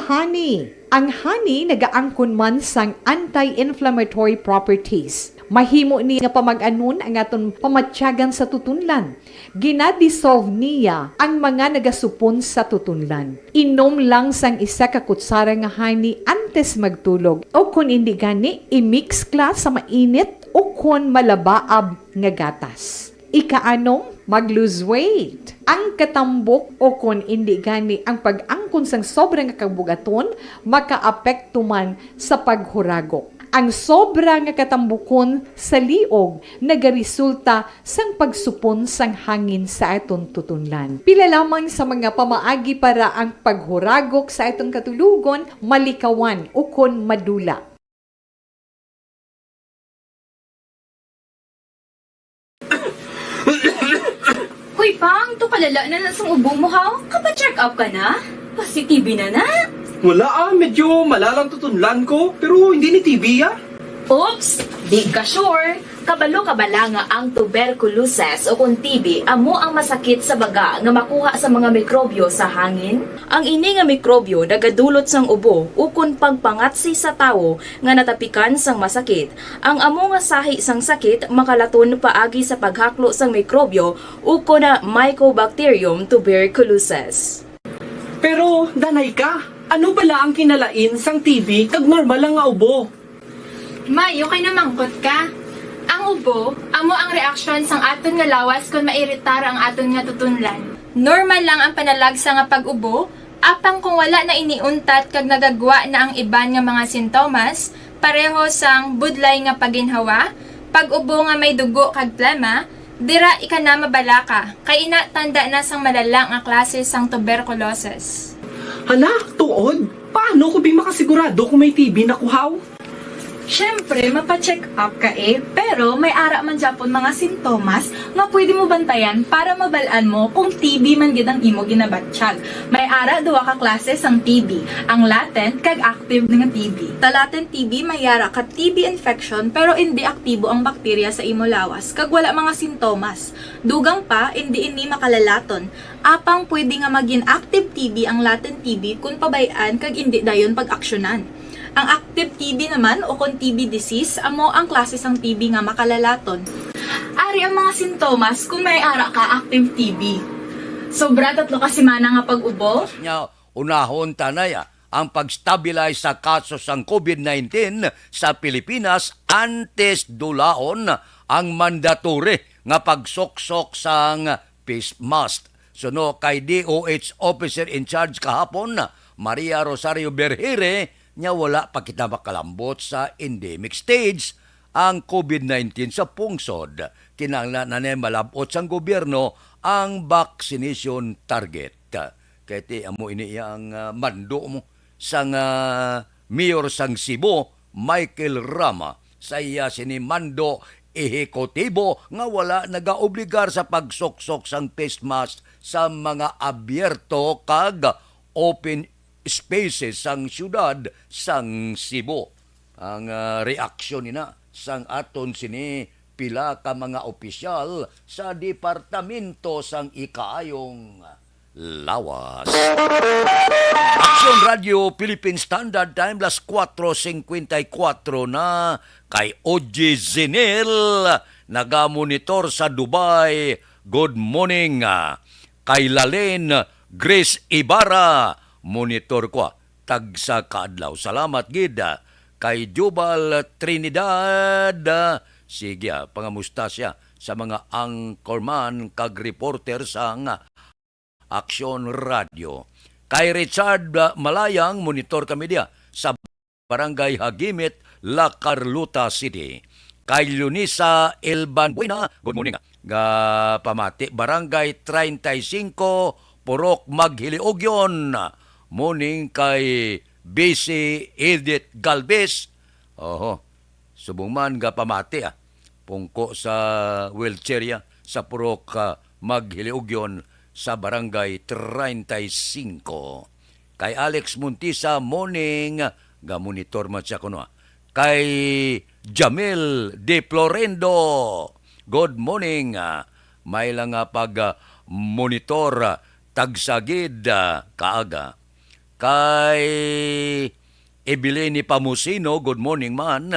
honey. Ang honey nagaangkon man sang anti-inflammatory properties. Mahimo ni nga pamag-anon ang aton pamatyagan sa tutunlan. Ginadissolve niya ang mga nagasupon sa tutunlan. Inom lang sang isa ka kutsara nga honey antes magtulog. O kung hindi gani, i-mix class sa mainit o kung malabaab nga gatas. Ikaanom, mag-lose weight. Ang katambok o kung hindi gani ang pag-angkon sang sobrang kabugaton, makaapekto man sa paghuragok. Ang sobra nga katambukon sa liog nagaresulta sang pagsupon sang hangin sa aton tutunlan. Pila lamang sa mga pamaagi para ang paghuragok sa aton katulugon malikawan ukon madula. Hoy, Pang, to palala na lang sa ubo mo, ha? Kapa-check up ka na? Positive na na? Wala medyo malalang tutunlan ko, pero hindi ni TB Oops! Di ka sure. Kabalo-kabala nga ang tuberculosis o kung TB amo ang masakit sa baga nga makuha sa mga mikrobyo sa hangin. Ang ini nga mikrobyo nagadulot sang ubo ukon pagpangatsi sa tawo nga natapikan sang masakit. Ang amo nga sahi sang sakit makalaton paagi sa paghaklo sang mikrobyo ukon na Mycobacterium tuberculosis. Pero, danay ka, ano bala ang kinalain sang TB kag normal lang nga ubo? Mayo kay namangkot ka. Ang ubo, amo ang reaksyon sang aton nga lawas kung mairitar ang aton nga tutunlan. Normal lang ang panalagsa nga pag-ubo, apang kung wala na iniuntat kag nagagwa na ang iban nga mga sintomas, pareho sang budlay nga paginhawa, pag-ubo nga may dugo kag plema, dira ika na mabala ka, kay ina tanda na sang malalang nga klase sang tuberculosis. Hala, tuod? Paano ko makasigurado kung may TB na kuhaw? Siyempre, mapacheck up ka pero may ara man Japon mga sintomas nga pwede mo bantayan para mabalaan mo kung TB man gid ang imo ginabatsyag. May ara duwa ka klase sang TB, ang latent kag active nga TB. Ta latent TB may ara ka TB infection pero hindi aktibo ang bakterya sa imo lawas kag wala mga sintomas. Dugang pa hindi makalalaton. Apang pwede nga maging active TB ang latent TB kung pabayaan kag hindi dayon pag-aksyonan. Ang active TB naman o kung TB disease, amo ang klase sang TB nga makalalaton. Ari ang mga sintomas kung may ara ka active TB. Sobra 3 ka semana nga pag-ubo. Unahon tanaya ang pag-stabilize sa kaso sang COVID-19 sa Pilipinas antes dulaon ang mandatory nga pagsoksok sang face mask. Suno kay DOH Officer in Charge kahapon, Maria Rosario Berhere, nya wala pa kita makalambot sa endemic stage ang COVID-19 sa pungsod. Kinanglan na malabot sang gobyerno ang vaccination target. Kaya amo ini ang mando mo sang Mayor sang Cebu, Michael Rama. Sa iya sini mando ehekutibo nga wala nagaobligar sa pagsoksok sang face mask sa mga abyerto kag open spaces sang syudad sang Cebu. Ang reaksyon nina sang aton sini pila ka mga opisyal sa departamento sang ikaayong lawas. Action Radio Philippine Standard Time las 4:54 na kay OG Zenel nagamonitor sa Dubai. Good morning. Kay Lalen Grace Ibarra monitor ko tag sa kaadlaw. Salamat gid kay Jubal Trinidad. Sige, pangamusta siya sa mga anchorman kag reporter sang Action Radio. Kay Richard Malayang monitor kami dia sa Barangay Hagimit, La Carlota City. Kay Lunisa Elban Buena, good morning. Pamati Barangay 35 Purok Maghiliogyon. Morning kay BC Edith Galvez. Subong man pamati pungko sa wheelchair sa Purok Maghiliogyon sa Barangay 35. Kay Alex Muntisa, morning, monitor man siya kuno. Kay Jamil De Florendo, good morning. May lang pag-monitor tagsagid kaaga. Kay Ebileni Pamusino, good morning man.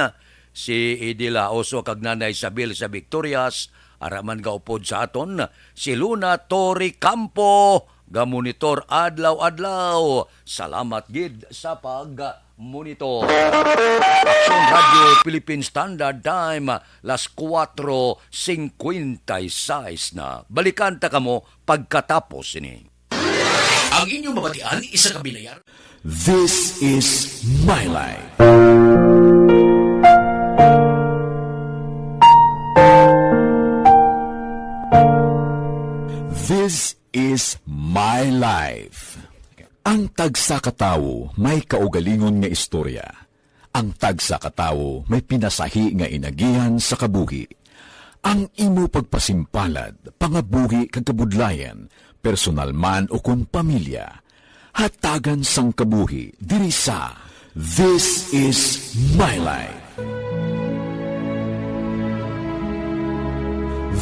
Si Idila Oso kag Nanay Isabel sa Victorias, araman gaupod sa aton. Si Luna Tori Campo, gamonitor adlaw-adlaw. Salamat gid sa pag-monitor. Action Radio Philippine Standard Time, las 4:56 na. Balikan ta kamo pagkatapos ini. Ang inyong mabatian, isa kabilayar. This is my life. Life. Ang tagsa katawo may kaugalingon nga istorya. Ang tagsa katawo may pinasahi nga inagihan sa kabuhi. Ang imo pagpasimpalad, pangabuhi kag kabudlayan, personal man o kung pamilya, hatagan sang kabuhi diri sa This is My Life.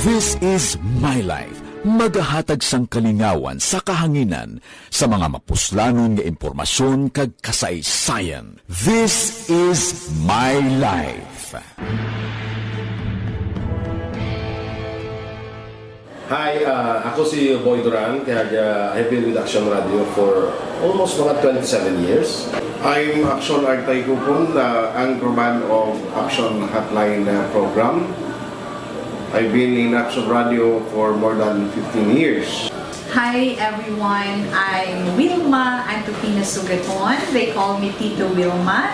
This is My Life. Magahatag sang kalingawan sa kahanginan sa mga mapuslanon nga impormasyon kag kasaysayan. This is My Life. Hi, ako si Boy Duran, kaya I've been with Action Radio for almost mga 27 years. I'm Action Artay Kupon, anchorman of Action Hotline program. I've been in Action Radio for more than 15 years. Hi everyone, I'm Wilma Antopina Sugaton. They call me Tito Wilma.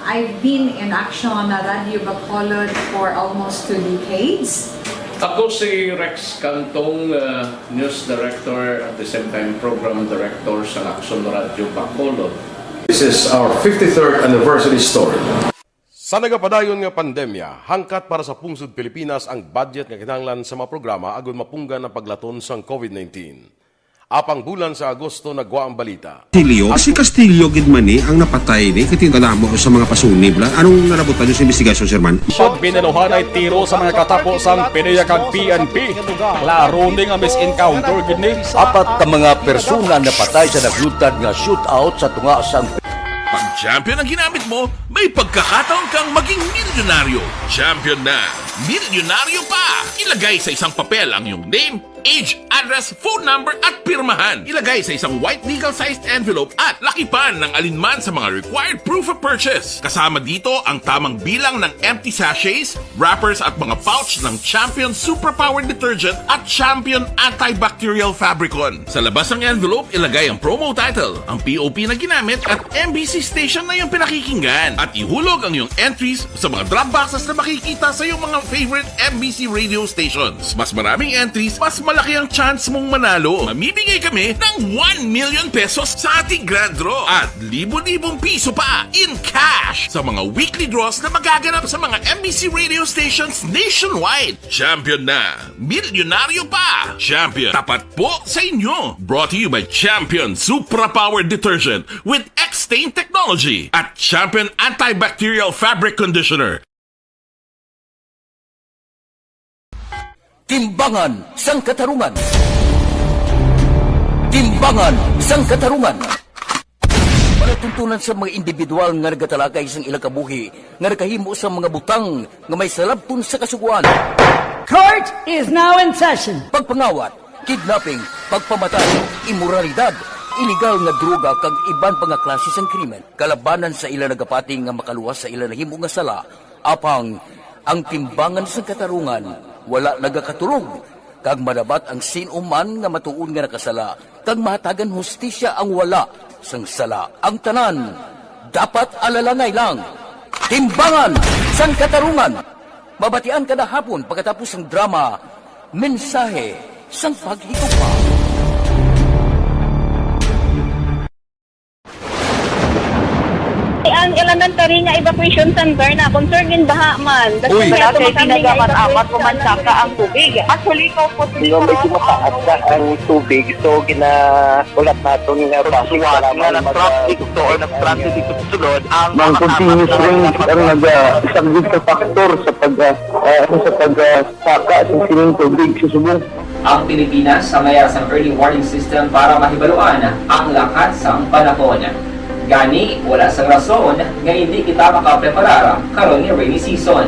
I've been in Action Radio Bacolod for almost 2 decades. Ako si Rex Cantong, News Director at the same time Program Director sa Action Radio Bacolod. This is our 53rd anniversary story. Sa nagapadayon nga pandemya, hangkat para sa pungsod Pilipinas ang budget nga kinahanglan sa mga programa agon mapunggan ang paglaton sang COVID-19. Apang bulan sa Agosto nagwa ang balita. Si Castillo gidmani ang napatay ni kitindala mo sa mga pasunib la. Anong narabutan niyo sa investigasyon, Sir Man? Sod binaluhan ay tiro sa mga katapo sang PDEA kag PNP. Klaro ni nga misencounter gid ni. Apat ka mga persona napatay sa naglutad nga shootout sa tunga sang Pag champion ang ginamit mo, may pagkakataon kang maging milyonaryo. Champion na! Milyonaryo pa! Ilagay sa isang papel ang iyong name, age, address, phone number at pirmahan. Ilagay sa isang white legal-sized envelope at lakipan ng alinman sa mga required proof of purchase. Kasama dito ang tamang bilang ng empty sachets, wrappers at mga pouch ng Champion Superpower Detergent at Champion Antibacterial Fabricon. Sa labas ng envelope, ilagay ang promo title, ang POP na ginamit at MBC station na yung pinakikinggan. At ihulog ang iyong entries sa mga drop boxes na makikita sa iyong mga favorite MBC radio stations. Mas maraming entries, mas malaki ang chance mong manalo. Mamimigay kami ng 1 million pesos sa ating grand draw at libo-libong piso pa in cash sa mga weekly draws na magaganap sa mga MBC radio stations nationwide. Champion na! Milyonaryo pa! Champion, tapat po sa inyo! Brought to you by Champion Superpower Detergent with X-Stain Technology at Champion Antibacterial Fabric Conditioner. Timbangan sang katarungan. Timbangan sang katarungan. Panatuntunan sa mga individual nga nagatalagay sang ilang kabuhi nga nakahimo sa mga butang nga may salabton sa kasuguan. Court is now in session. Pagpangawat, kidnapping, pagpamatay, immoralidad, iligal nga droga kag iban pa nga klase sang krimen. Kalabanan sa ilang nagapating nga makaluwas sa ilang nahimo nga sala. Apang ang timbangan sang katarungan wala nagakatulog, kag madabat ang sinuman nga matuon nga nakasala, kag mahatagan hustisya ang wala sang sala. Ang tanan, dapat alalangay lang. Timbangan sang katarungan. Mabatian kada hapon pagkatapos ng drama, mensahe sang paghigugma. Ang elementary nga evacuation center na concern din baha man. Uy, kasi pinagamat-amat kumansaka ang tubig. Actually, ko po medyo mataas na ang tubig. So, ginaulat natin nga pasuwat nga nag-trap dito or nag-transit dito sa sulod. Ang continuous rain ang nag-isang sa factor sa pagsaka at sining tubig sa subong. Ang Pilipinas sa mayas ang early warning system para mahibaluan ang lakas ng panahon. Gani, wala sang rason nga hindi kita makapreparar karon ni rainy season.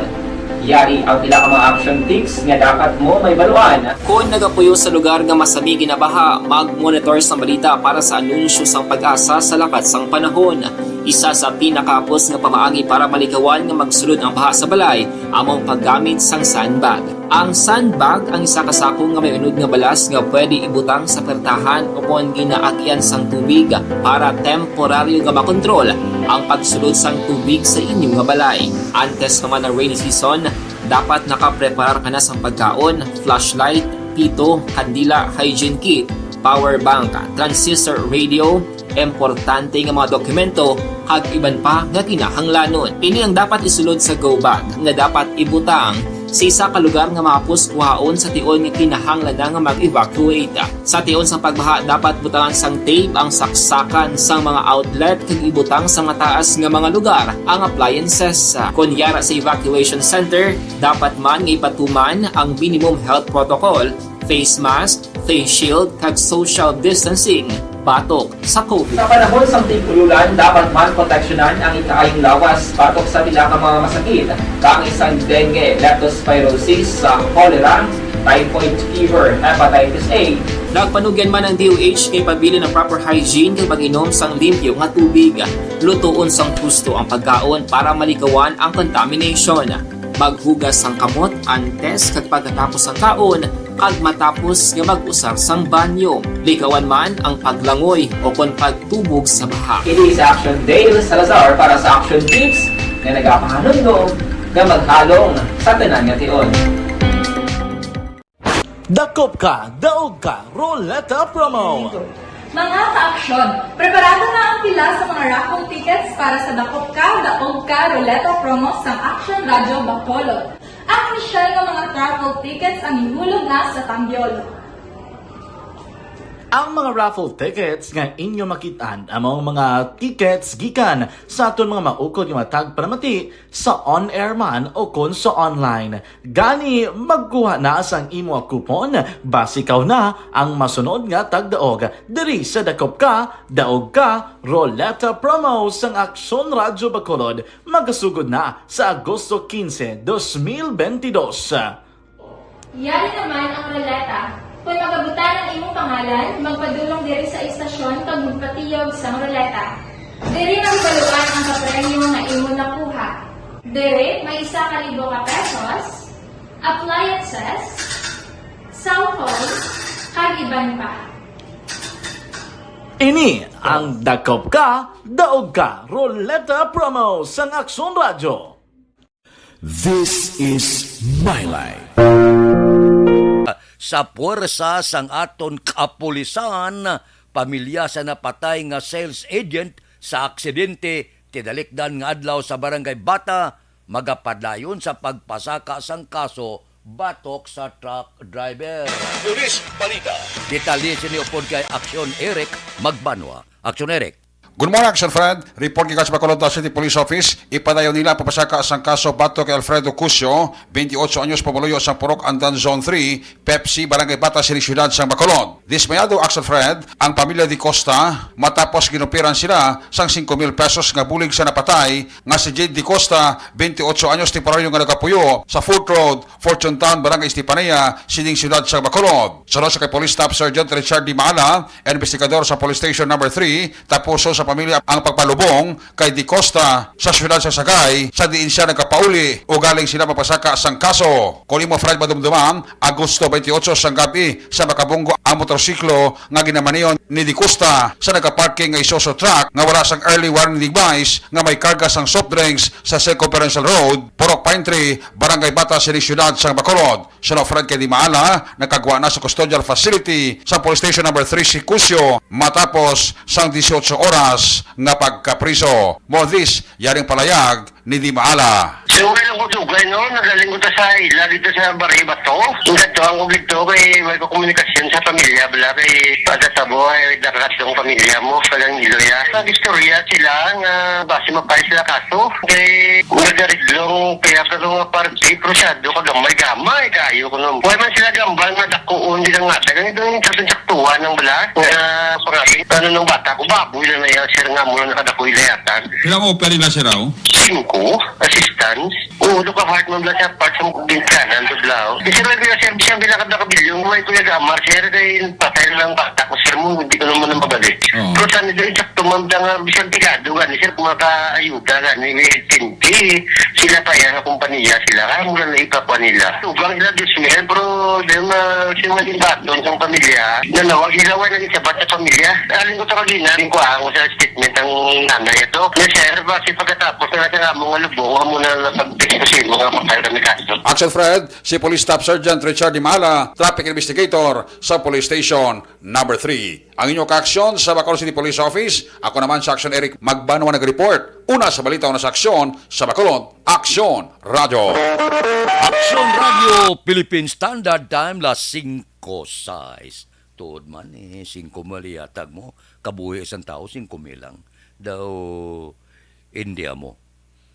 Yari ang pila ka mga action tips nga dapat mo may baluan. Kung nagapuyo sa lugar nga masabi ginabaha, mag-monitor sa balita para sa anunsyo sang pag-asa sa lakas sang panahon. Isa sa pinakapos nga pamaagi para malikawan nga magsulod ang baha sa balay, among paggamit sang sandbag. Ang sandbag ang isa kasako nga may unod nga balas nga pwede ibutang sa pertahan upon ginaagyan sang tubig para temporaryo nga makontrol ang pagsulod sang tubig sa inyong nga balay. Antes naman ng rainy season, dapat nakapreparar ka na sang pagkaon, flashlight, pito, kandila, hygiene kit, power bank, transistor radio, importante nga mga dokumento, kag iban pa nga kinahanglanon. Ini ang dapat isulod sa go bag nga dapat ibutang sa isa ka lugar nga mapus kuhaon sa tion nga kinahanglan nga mag-evacuate. Sa tion sa pagbaha dapat butangan sang tape ang saksakan sang mga outlet kag ibutang sa mataas nga mga lugar ang appliances. Kunyara sa evacuation center, dapat man nga ipatuman ang minimum health protocol, face mask, face shield kag social distancing batok sa COVID. Sa panahon sa tigululan, dapat man proteksyonan ang ikaayong lawas batok sa pila ka mga masakit, kang isang dengue, leptospirosis, cholera, typhoid fever, hepatitis A. Nagpanugyan man ang DOH kay pabili ng proper hygiene kay pag-inom sang limpyo nga tubig. Lutuon sang gusto ang pagkaon para malikawan ang contamination. Maghugas sang kamot antes kag pagkatapos ang kaon, kag matapos nga mag-usar sang banyo. Likawan man ang paglangoy o kon pagtubog sa baha. It is Action Dale Salazar para sa Action Tips nga nagapahanundong nga maghalong sa tanan nga tion. Dakop ka, daog ka, Roleta Promo! Mga ka-aksyon, preparado na ang pila sa mga raffle tickets para sa Dakop Ka, Daog Ka, Roleta Promo sa Action Radio Bacolod. Ang inisyal ng mga raffle tickets ang ihulog na sa Tambiolo. Ang mga raffle tickets nga inyo makitaan among mga tickets gikan sa aton mga maukod nga matag palamati sa on-air man o kon sa online. Gani magkuha na sang imo coupon base ikaw na ang masunod nga tagdaog diri sa Dakop Ka, Daog Ka, Roleta Promo sang Aksyon Radyo Bacolod magasugod na sa Agosto 15, 2022. Yari naman ang roleta. Kung magabutan ang imong pangalan, magpadulong diri sa istasyon kag magpatiyog sa roleta. Diri ang baluan ang kapremyo nga imo nakuha. Diri may 1,000 ka pesos, appliances, cellphone, kag iban pa. Ini ang Dakop Ka, Daog Ka, Roleta Promo sang Aksyon Radyo. This is my life. Sa puwersa sang aton kapulisan, pamilya sa napatay nga sales agent sa aksidente tidalikdan nga adlaw sa Barangay Bata, magapadayon sa pagpasaka sang kaso batok sa truck driver. Luis Balita. Detalye siniupod kay Aksyon Eric Magbanwa. Aksyon Eric. Good morning, Action Fred. Report kay Bacolod City Police Office. Ipadayon nila papasaka ang kaso bato kay Alfredo Cusio, 28 anyos, pamuluyo sa Purok Andan Zone 3, Pepsi, Barangay Bata, City, Ciudad, Sang Bacolod. Dismayado, Action Fred, ang pamilya di Costa matapos ginupiran sila sang 5,000 pesos nga bulig sa napatay nga si Jade di Costa, 28 anyos, temporaryo nga nagapuyo sa Fort Road, Fortune Town, Barangay Estipania, Siding, Ciudad, Sang Bacolod. Sunod sa kay Police Staff Sergeant Richard Di Maala, investigador sa Police Station No. 3, tapuso sa pamilya ang pagpalubong kay Di Costa sa siyudad sa Sagay sa diin siya nagkapauli o galing sila mapasaka sang kaso. Kung mo Fred madumduman, Agosto 28 sang gabi sa Makabunggo ang motorsiklo nga ginamaniyon ni Di Costa sa nagka-parking nga Isuzu truck nga wala sang early warning device nga may karga sang soft drinks sa Circumferential Road, Purok Pine Tree, Barangay Bata, City, Ciudad, Sang Bacolod. Sino Fred kay Di Maala, nakagawa na sa custodial facility sa Police Station No. 3 si Cusio matapos sang 18 oras nga pagkapriso. More this, yaring palayag ni Di Maala. So, ngayon ko dugay, no? Nagaling ko sa ila dito sa Bariba to. Nagatuan ko dito kay may komunikasyon sa pamilya. Bala kay pagkasabo ay darat yung pamilya mo sa lang niloya. Nag-istorya sila nga base mapay sila kaso. Kay nagaridlong kaya ka nga parte prosyado ko gamay kayo ko nung. Huwag man sila gambal nga dakuon din ang ngata. Ganito yung saktuan ng bala. Nga pangasin, ano nung bata ko, baboy na yan. Sir nga muna nakadakoy layatan. Ilang operi na siya raw? 5 assistants. Ulo ka heart mo lang sa parts ng bintanan to blaw. Kasi siyang binakadabilyong may kuya gamar. Sir, kay patay lang bata ko. Sir mo, hindi ko naman mabalik. Pero saan nito yung sakto mamda nga bisang tigado. Gani, sir, kung makaayuda. Gani, may tinti. Sila pa yan ang kumpanya. sila, mula na ipapwa nila. Ubang ila dismil, pero dahil sinumaling baton sa pamilya, nanawag ilawan na isabat sa pamilya. Alin ko ito kagina, alin ko ang sa statement ang nanay ito. Na sir, basi pagkatapos na natin ang mga lubong, muna na pag-discusin mga makay kami kaso. Axel Fred, si Police Staff Sergeant Richard Dimala, Traffic Investigator sa Police Station number 3. Ang inyong kaaksyon sa Bacolod City Police Office, ako naman sa Action Eric Magbanwa nag-report. Una sa balita, una sa aksyon sa Bacolod, Action Radio. Action Radio, Philippine Standard Time, las 5:06. Tuod man 5 maliatag mo, kabuhi isang tao, 5 lang. Daw, India mo.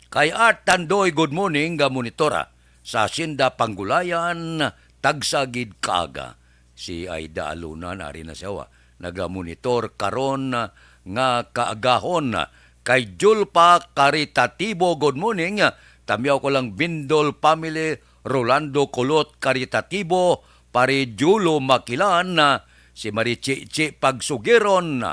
Kay Art Tandoy, good morning, ga monitora. Sa Sinda Panggulayan, tagsagid kaaga. Si Aida Aluna, nari na siya, nagamonitor karon nga kaagahon. Kay Julpa Caritatibo, good morning. Tamyaw ko lang Bindol Family, Rolando Kulot Caritatibo, pari Julo Makilan, si Marichichi Pagsugiron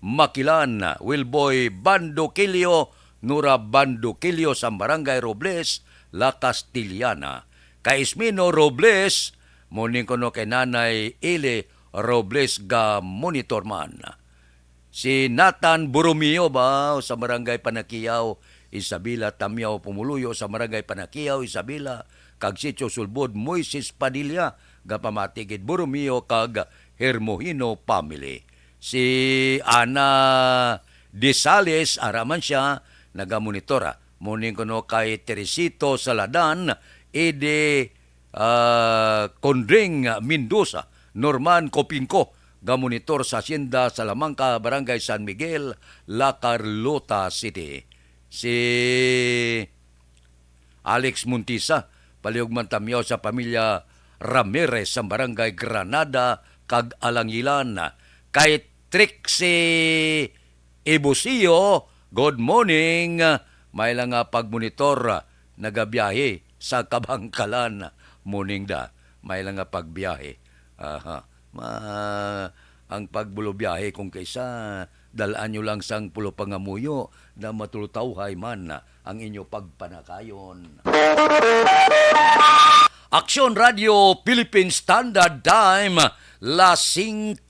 Makilan, Wilboy Bandukilio, Nura Bandukilio sa Barangay Robles, La Castillana. Kay Ismino Robles, morning ko no kay Nanay Ile Robles ga monitorman. Si Nathan Borromeo ba sa Barangay Panakiyaw, Isabela Tamyaw Pumuluyo sa Barangay Panakiyaw, Isabela, kag Sitio Sulbod Moises Padilla, ga pamatigid Borromeo kag Hermohino family. Si Ana Desales, araman siya, nagamonitora. Morning ko no kay Teresito Saladan, Ede Condring Mendoza, Norman Copinco, gamonitor sa Hacienda Salamanca, Barangay San Miguel, La Carlota City. Si Alex Muntisa, paliugman tamyaw sa pamilya Ramirez sa Barangay Granada, kag Alangilan. Kay Trixie Ebusio, good morning. May lang pagmonitor, nagabiyahe sa Kabangkalan. Morning da, may lang pagbiyahe. Ang pagbulubiyahe kung kaysa dalaan nyo lang sang pulo pangamuyo na matulutawhay man ang inyo pagpanakayon. Action Radio Philippine Standard Time, la 5:08.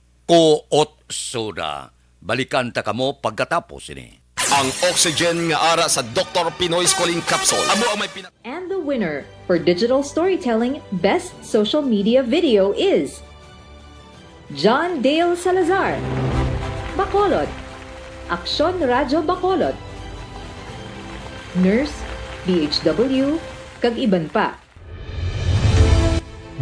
Balikan ta kamo pagkatapos ini. Ang oxygen nga ara sa Dr. Pinoy Schooling Capsule. Amo ang may And the winner for Digital Storytelling Best Social Media Video is John Dale Salazar, Bacolod, Action Radio Bacolod, Nurse, DHW, kag iban pa.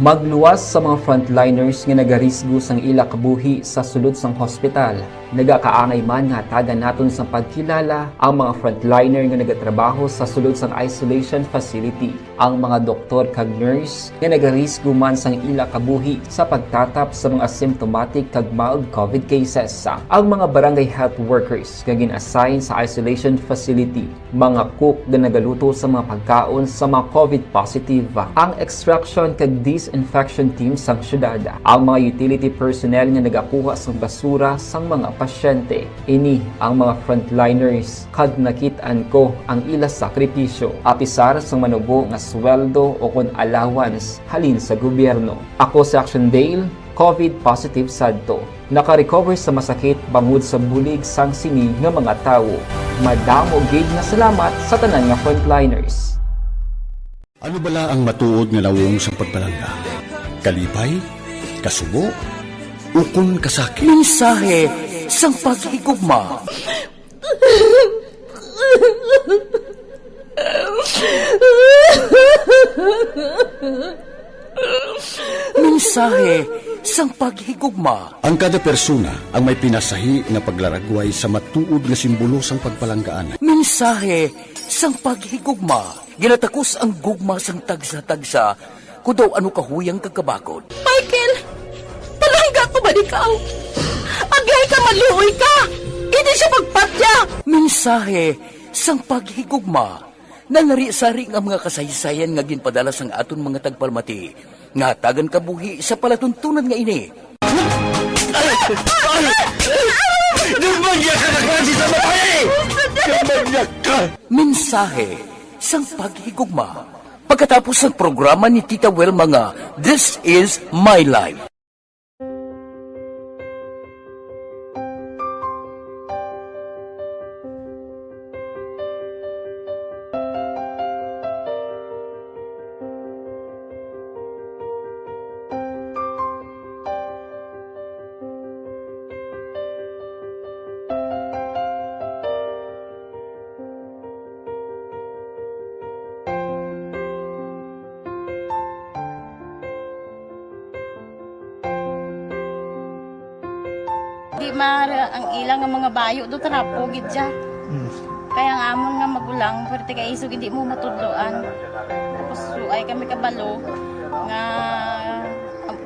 Magluwas sa mga frontliners nga nagarisgo sang ila kabuhi sa sulod sang hospital. Nagakaangay man nga tagan naton sa pagkilala ang mga frontliner nga nagatrabaho sa sulod sang isolation facility. Ang mga doktor kag nurse nga nagarisgo man sang ila kabuhi sa pagtatap sa mga asymptomatic kag mild COVID cases. Ang mga barangay health workers nga gin-assign sa isolation facility, mga cook nga nagaluto sa mga pagkaon sa mga COVID positive, ang extraction kag disinfection team sang syudad, ang mga utility personnel nga nagakuha sang basura sang mga pasyente. Ini ang mga frontliners kag nakit-an ko ang ila sakripisyo apisar sang manubo nga sweldo o kon allowance halin sa gobyerno. Ako si Action Dale, COVID positive sadto. Naka-recover sa masakit bangod sa bulig sang sini nga mga tawo. Madamo gid na salamat sa tanan nga frontliners. Ano bala ang matuod nga lawong sa pagpalangga? Kalipay? Kasubo? Ukon kasakit? Mensahe sang paghigugma. Mensahe sang paghigugma. Ang kada persona ang may pinasahi nga paglaragway sa matuod nga simbolo sang pagpalanggaan. Mensahe sang paghigugma. Ginatakos ang gugma sang tagsa-tagsa kung daw ano kahuyang kagkabakod. Michael! Palangga ko ba di ka? Agay ka, maluoy ka! Hindi siya magpatya! Mensahe sang paghigugma. Nangari-sari ang mga kasaysayan nga ginpadala sang aton mga tagpalmati. Nga tagan kabuhi sa palatuntunan nga ini. Dumagyak ka na klase sa babae! Dumagyak ka! Mensahe sang paghigugma. Pagkatapos ng programa ni Tita Welma nga, This is My Life. Di mara ang ilang nga mga bayo do trapo gid siya. Kaya nga amon nga magulang pwerte kay isog hindi mo matudloan. Tapos ay kami kabalo nga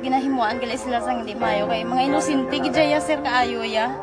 ginahimuan gali sila sang hindi mayo kay mga inosente gid ya sir kaayo ya.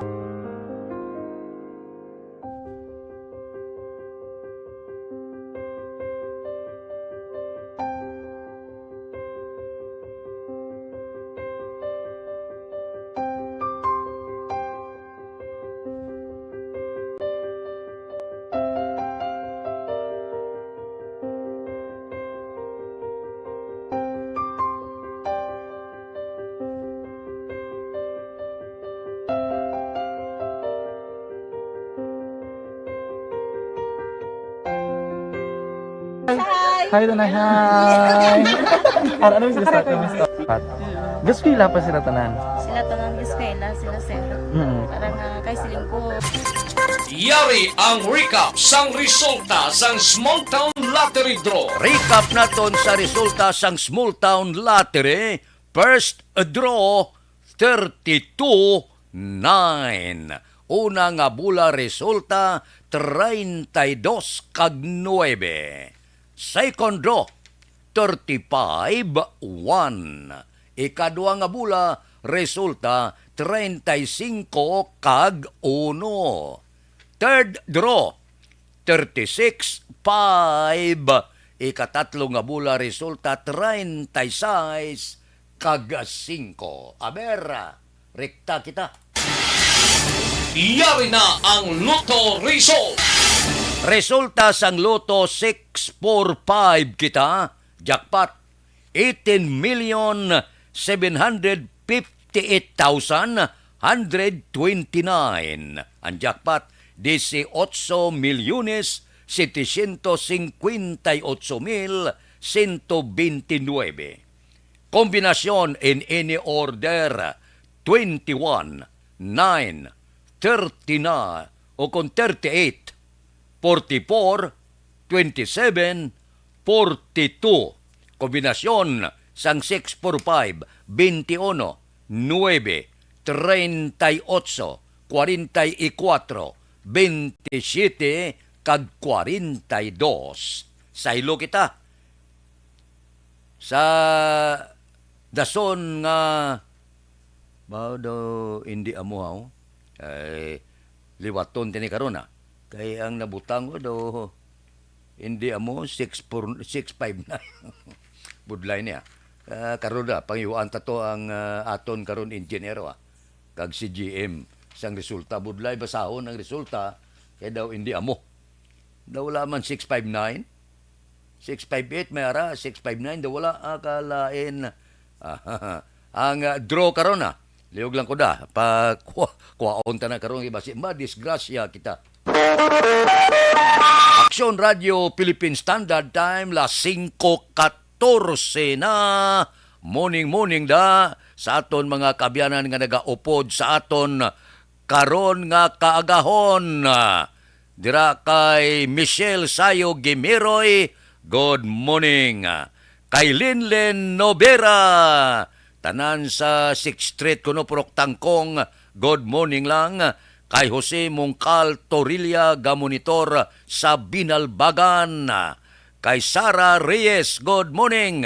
Hi, Tanay. Hi. Ano yung gusto natin? Gusto ko ila pa sila tanan. Sila tanan eskwela sila sir. Parang kay siling ko. Yari ang recap sang resulta sang Small Town Lottery Draw. Recap naton sa resulta sang Small Town Lottery. First draw 32-9. Una nga bula resulta 32 kag 9. Second draw 35-1. Ikadua nga bula resulta 35 kag 1. Third draw 36-5. Ikatatlo nga bula resulta 36 kag 5. Aber, rekta kita. Yari na ang Lotto Result. Resulta sang Lotto 645 kita. Jackpot 18,758,129. Ang jackpot 18,758,129. Kombinasyon in any order 21, 9, 39 o kung 38, 44, 27, 42. Kombinasyon sang 645, 21, 9, 38, 44, 27, kag 42. Saylo kita. Sa dason nga bao do hindi amuhaw ay liwaton tini karon na. Kay ang nabutang ko do hindi amo 659. Budlay niya. Karon na pangiwaan tato ang aton karon engineer kag si GM sang resulta budlay basahon ang resulta kay daw hindi amo. Daw laman 659. 658 may ara 659 daw wala akalain. Ang draw karon na. Liog lang ko da pa kuwaon ta na karon ibasi disgrasya kita. Aksyon Radio Philippine Standard Time las 5:14 na morning da sa aton mga kabyanan nga nagaupod sa aton karon nga kaagahon. Dira kay Michelle Sayo Gimiroy, good morning. Kay Linlen Nobera, tanan sa 6th Street kuno Purok Tangkong, good morning lang. Kay Jose Mongcal Torilla, gamonitor sa Binalbagan. Kay Sara Reyes, good morning.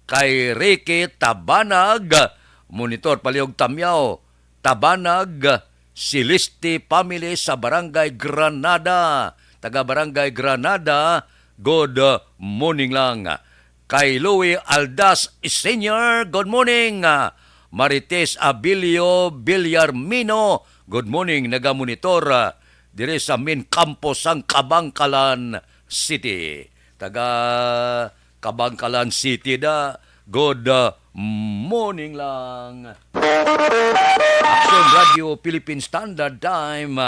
Kay Ricky Tabanag, monitor Paliog Tamyaw, Tabanag, Silisti Family sa Barangay Granada. Taga Barangay Granada, good morning lang. Kay Louie Aldas Sr., good morning. Marites Abilio Villarmino, good morning. Nagamonitor dire sa main campus sang Kabangkalan City. Taga Kabangkalan City da. Good morning lang. Action Radio Philippine Standard Time,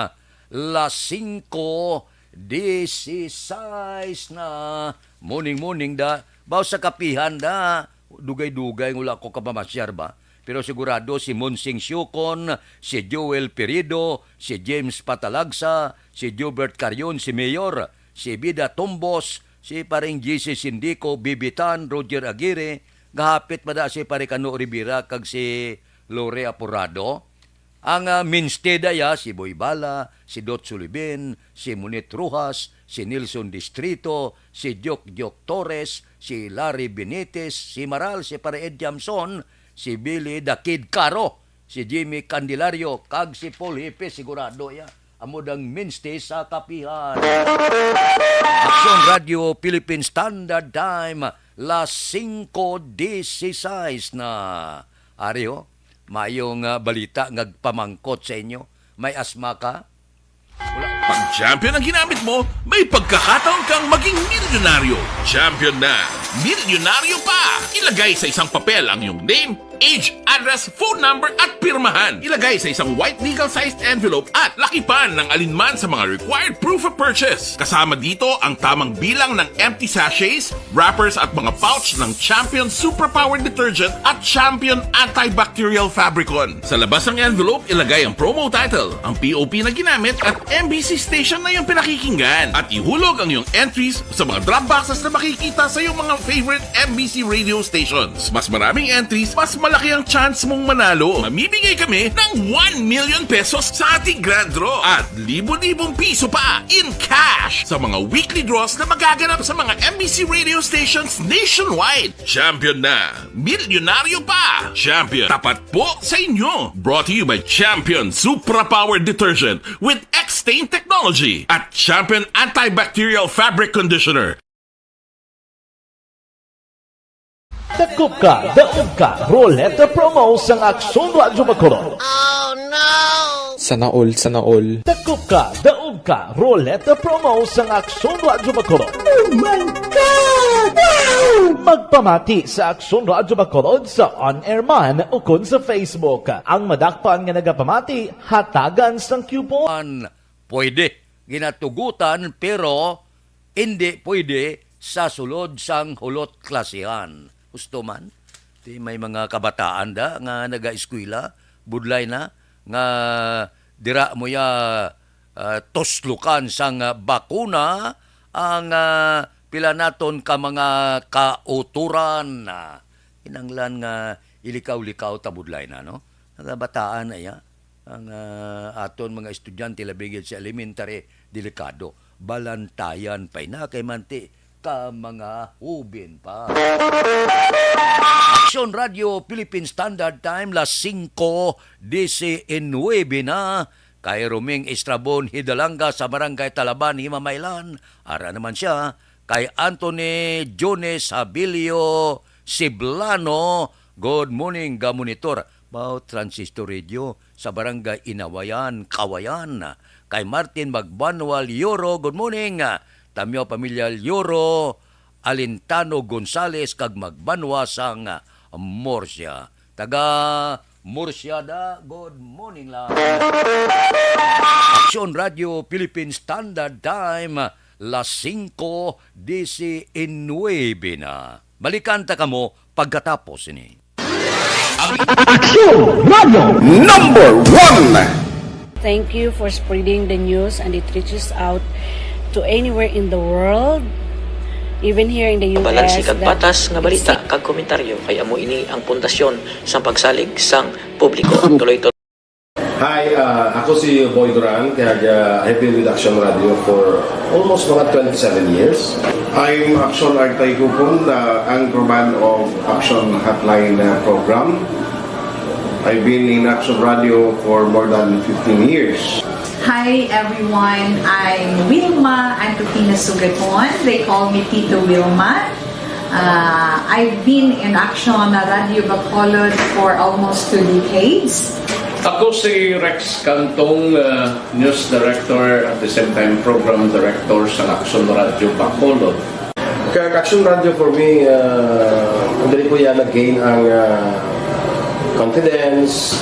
las 5:16 na. Morning da. Baw sa kapihan da. Dugay-dugay ngula ko kapamasyar ba? Pero sigurado si Monsing Syukon, si Joel Perido, si James Patalagsa, si Gilbert Carion, si Mayor, si Bida Tombos, si paring GC Sindico, Bibitan, Roger Aguirre, gahapit pa da si Paricano Rivera kag si Lore Apurado. Ang minsteda ya si Boy Bala, si Dot Sulibin, si Munit Rujas, si Nilson Distrito, si Jok Torres, si Larry Benitez, si Maral, si Pare Ed Jamson, si Billy the Kid Caro, si Jimmy Candelario, kag si Paul Hipe, sigurado ya. Amudang minstay sa kapihan. Action Radio Philippine Standard Time, las 5:16 na. Ariyo, mayong balita ngagpamangkot sa inyo. May asma ka? Pag champion ang ginamit mo, may pagkakataon kang maging milyonaryo. Champion na, milyonaryo pa! Ilagay sa isang papel ang iyong name, age, address, phone number at pirmahan. Ilagay sa isang white legal-sized envelope at lakipan ng alinman sa mga required proof of purchase. Kasama dito ang tamang bilang ng empty sachets, wrappers at mga pouch ng Champion Superpower Detergent at Champion Antibacterial Fabricon. Sa labas ng envelope, ilagay ang promo title, ang POP na ginamit at MBC station na yung pinakikinggan. At ihulog ang iyong entries sa mga drop boxes na makikita sa iyong mga favorite MBC radio stations. Mas maraming entries, mas malaki ang chance mong manalo. Mamimigay kami ng 1 million pesos sa ating grand draw at libo-libong piso pa in cash sa mga weekly draws na magaganap sa mga MBC radio stations nationwide. Champion na, milyonaryo pa. Champion, tapat po sa inyo. Brought to you by Champion Supra Power Detergent with X-Stain Technology at Champion Antibacterial Fabric Conditioner. Dakup ka, daog ka, Roleta Promo sa Aksyon Radyo Bacolod. Sana all. Dakup ka, daog ka, Roleta Promo sa Aksyon Radyo Bacolod. Oh my God! Wow! Magpamati sa Aksyon Radyo Bacolod sa on-air man o kun sa Facebook. Ang madakpan nga nagapamati, hatagan sang coupon. Pwede ginatugutan pero hindi pwede sa sulod sang hulot klasihan. Gusto man, may mga kabataan da nga naga-eskwela, budlay na, nga dira mo ya toslukan sang bakuna ang pila naton ka mga kauturan na inanglan nga ilikaw-likaw ta budlay na, no? Nagabataan na ya, ang aton mga estudyante labigid sa elementary, delikado. Balantayan pa'y na kay manti ka mga hubin pa. Action Radio Philippine Standard Time, las 5:19 na. Kay Roming Estrabon Hidalanga sa Barangay Talaban, Himamaylan. Ara naman siya. Kay Anthony Jones Abilio Siblano. Good morning, Gamonitor. Bao Transistor Radio sa Barangay Inawayan, Kawayan. Kay Martin Magbanwal Yoro, good morning. Tamyo Pamilya Yoro, Alintano Gonzales, kag Magbanwa sang Murcia. Taga Murcia da, good morning lang. Action Radio Philippine Standard Time, las 5:19 na. Balikan ta kamo pagkatapos ini. Action Radio Number 1. Thank you for spreading the news and it reaches out to anywhere in the world, even here in the US. Balansi kag patas nga balita kag komentaryo kay amo ini ang pundasyon sa pagsalig sang publiko. Tuloy. Hi, ako si Boy Duran, kaya I've been with Action Radio for almost mga 27 years. I'm Action Artay Kupon, anchorman of Action Hotline program. I've been in Action Radio for more than 15 years. Hi everyone, I'm Wilma Antofina Sugapon. They call me Tito Wilma. I've been in Action Radio Bacolod for almost 2 decades. Ako si Rex Cantong, News Director at the same time Program Director sa Action Radio Bacolod. Action Radio for me, dali ko yan nag-gain ang confidence,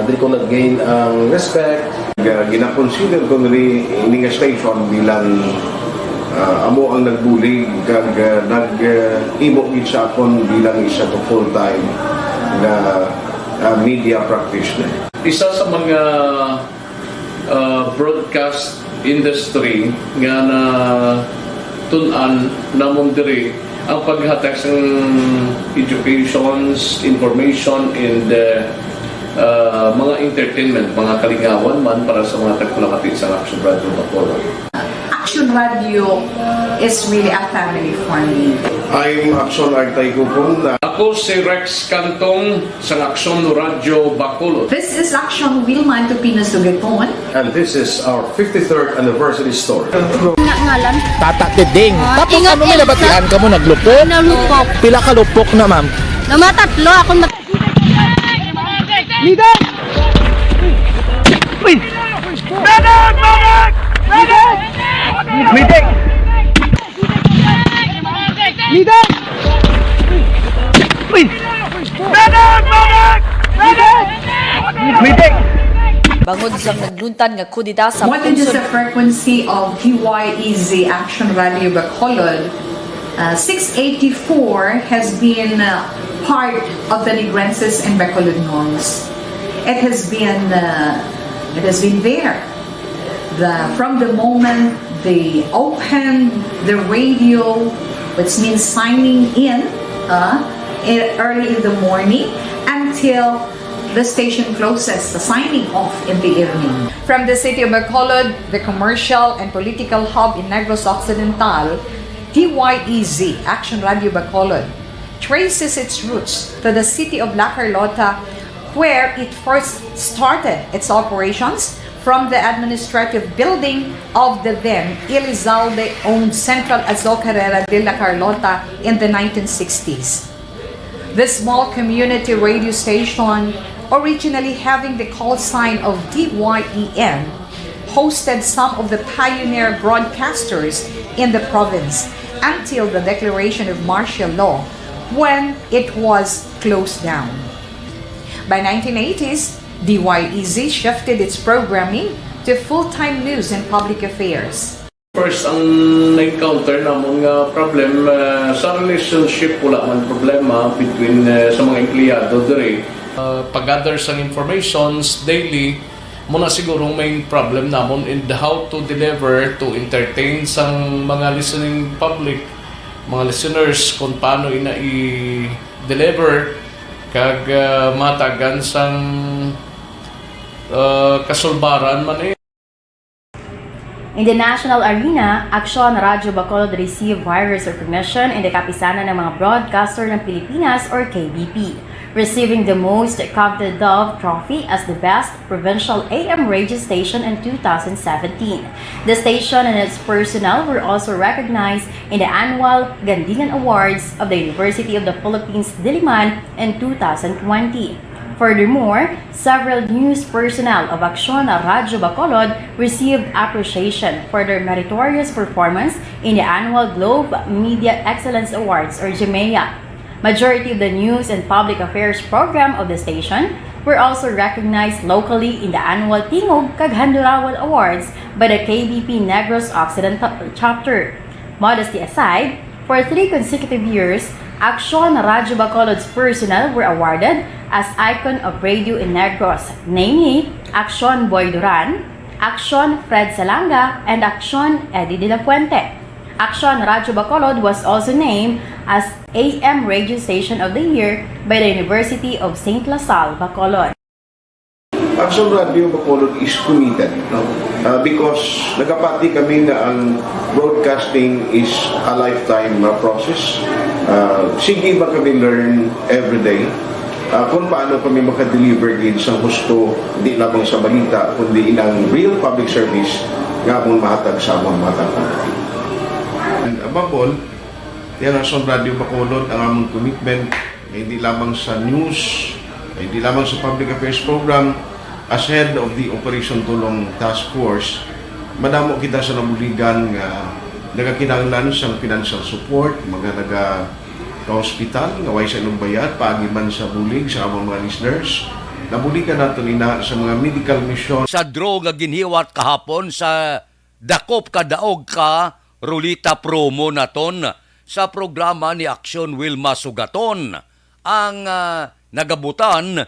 dali ko nag-gain ang respect. Gina-consider ko nari ining station bilang amo ang nagbulig kag nag-imo sa akon bilang isa to full-time na media practitioner. Isa sa mga broadcast industry nga na tunan namon diri ang paghatag sa educations, information, and mga entertainment, mga kalingawan man para sa mga tagpalamati sa Action Radio Bacolod. Action Radio is really a family for me. I'm Action Artay Kupon. Ako si Rex Cantong sa Action Radio Bacolod. This is Action Wilma Tupina Sugaton. And this is our 53rd anniversary story. Ngalan? Tata Tiding. Tapos ano may nabatian ka mo? Naglupok? Nalupok. Pila ka lupok na, ma'am? Namatatlo ako Lidan! Uy! Medic! Medic! Medic! Medic! Lidan! Uy! Medic! Medic! Medic! Medic! Bangod sa nagluntan nga kudita sa What is the frequency of DYEZ Action Radio Bacolod? 684 has been part of the Negrenses and Bacolodnons. It has been there. From the moment they opened the radio, which means signing in early in the morning, until the station closes, the signing off in the evening. From the city of Bacolod, the commercial and political hub in Negros Occidental, DYEZ, Action Radio Bacolod, traces its roots to the city of La Carlota, where it first started its operations from the administrative building of the then Elizalde-owned Central Azocarrera de La Carlota in the 1960s. This small community radio station, originally having the call sign of DYEN, hosted some of the pioneer broadcasters in the province until the declaration of martial law, when it was closed down. By 1980s, DYEZ shifted its programming to full-time news and public affairs. First, ang na-encounter namon nga problem sa relationship, wala man problema between sa mga empleyado diri. Pag-gather sa informations daily, muna siguro main problem namon in how to deliver, to entertain sang mga listening public, mga listeners, kung paano ina i-deliver kag matagan sang kasulbaran man In the national arena, Action Radio Bacolod received various recognition in the kapisanan ng mga broadcaster ng Pilipinas or KBP, receiving the most coveted Dove Trophy as the best provincial AM radio station in 2017. The station and its personnel were also recognized in the annual Gandingan Awards of the University of the Philippines Diliman in 2020. Furthermore, several news personnel of Action Radio Bacolod received appreciation for their meritorious performance in the annual Globe Media Excellence Awards or GMEA. Majority of the news and public affairs program of the station were also recognized locally in the annual Tingog kag Handurawan Awards by the KBP Negros Occidental Chapter. Modesty aside, for 3 consecutive years, Action Radio Bacolod's personnel were awarded as Icon of Radio in Negros, namely Action Boy Duran, Action Fred Salanga, and Action Eddie de la Fuente. Action Radio Bacolod was also named as AM Radio Station of the Year by the University of St. La Salle, Bacolod. Action Radio Bacolod is committed, no? Because nagapati kami na ang broadcasting is a lifetime process. Sige ba kami learn every day kung paano kami makadeliver din sa gusto, hindi lamang sa balita, kundi inang real public service nga mong mahatag sa among matang. And above all, yan Action Radio Bacolod, ang among commitment hindi lamang sa news, hindi lamang sa public affairs program. As head of the Operation Tulong Task Force, madamo kita sa nabuligan nga nagakinahanglan sa financial support, mga ka-hospital, nga way sa inyong bayad, paagiman sa bulig sa among mga listeners. Nabuligan nato ina sa mga medical mission. Sa draw nga ginhiwat kahapon sa dakop ka daog ka Rulita promo naton sa programa ni Aksyon Wilma Sugaton. Ang nagabutan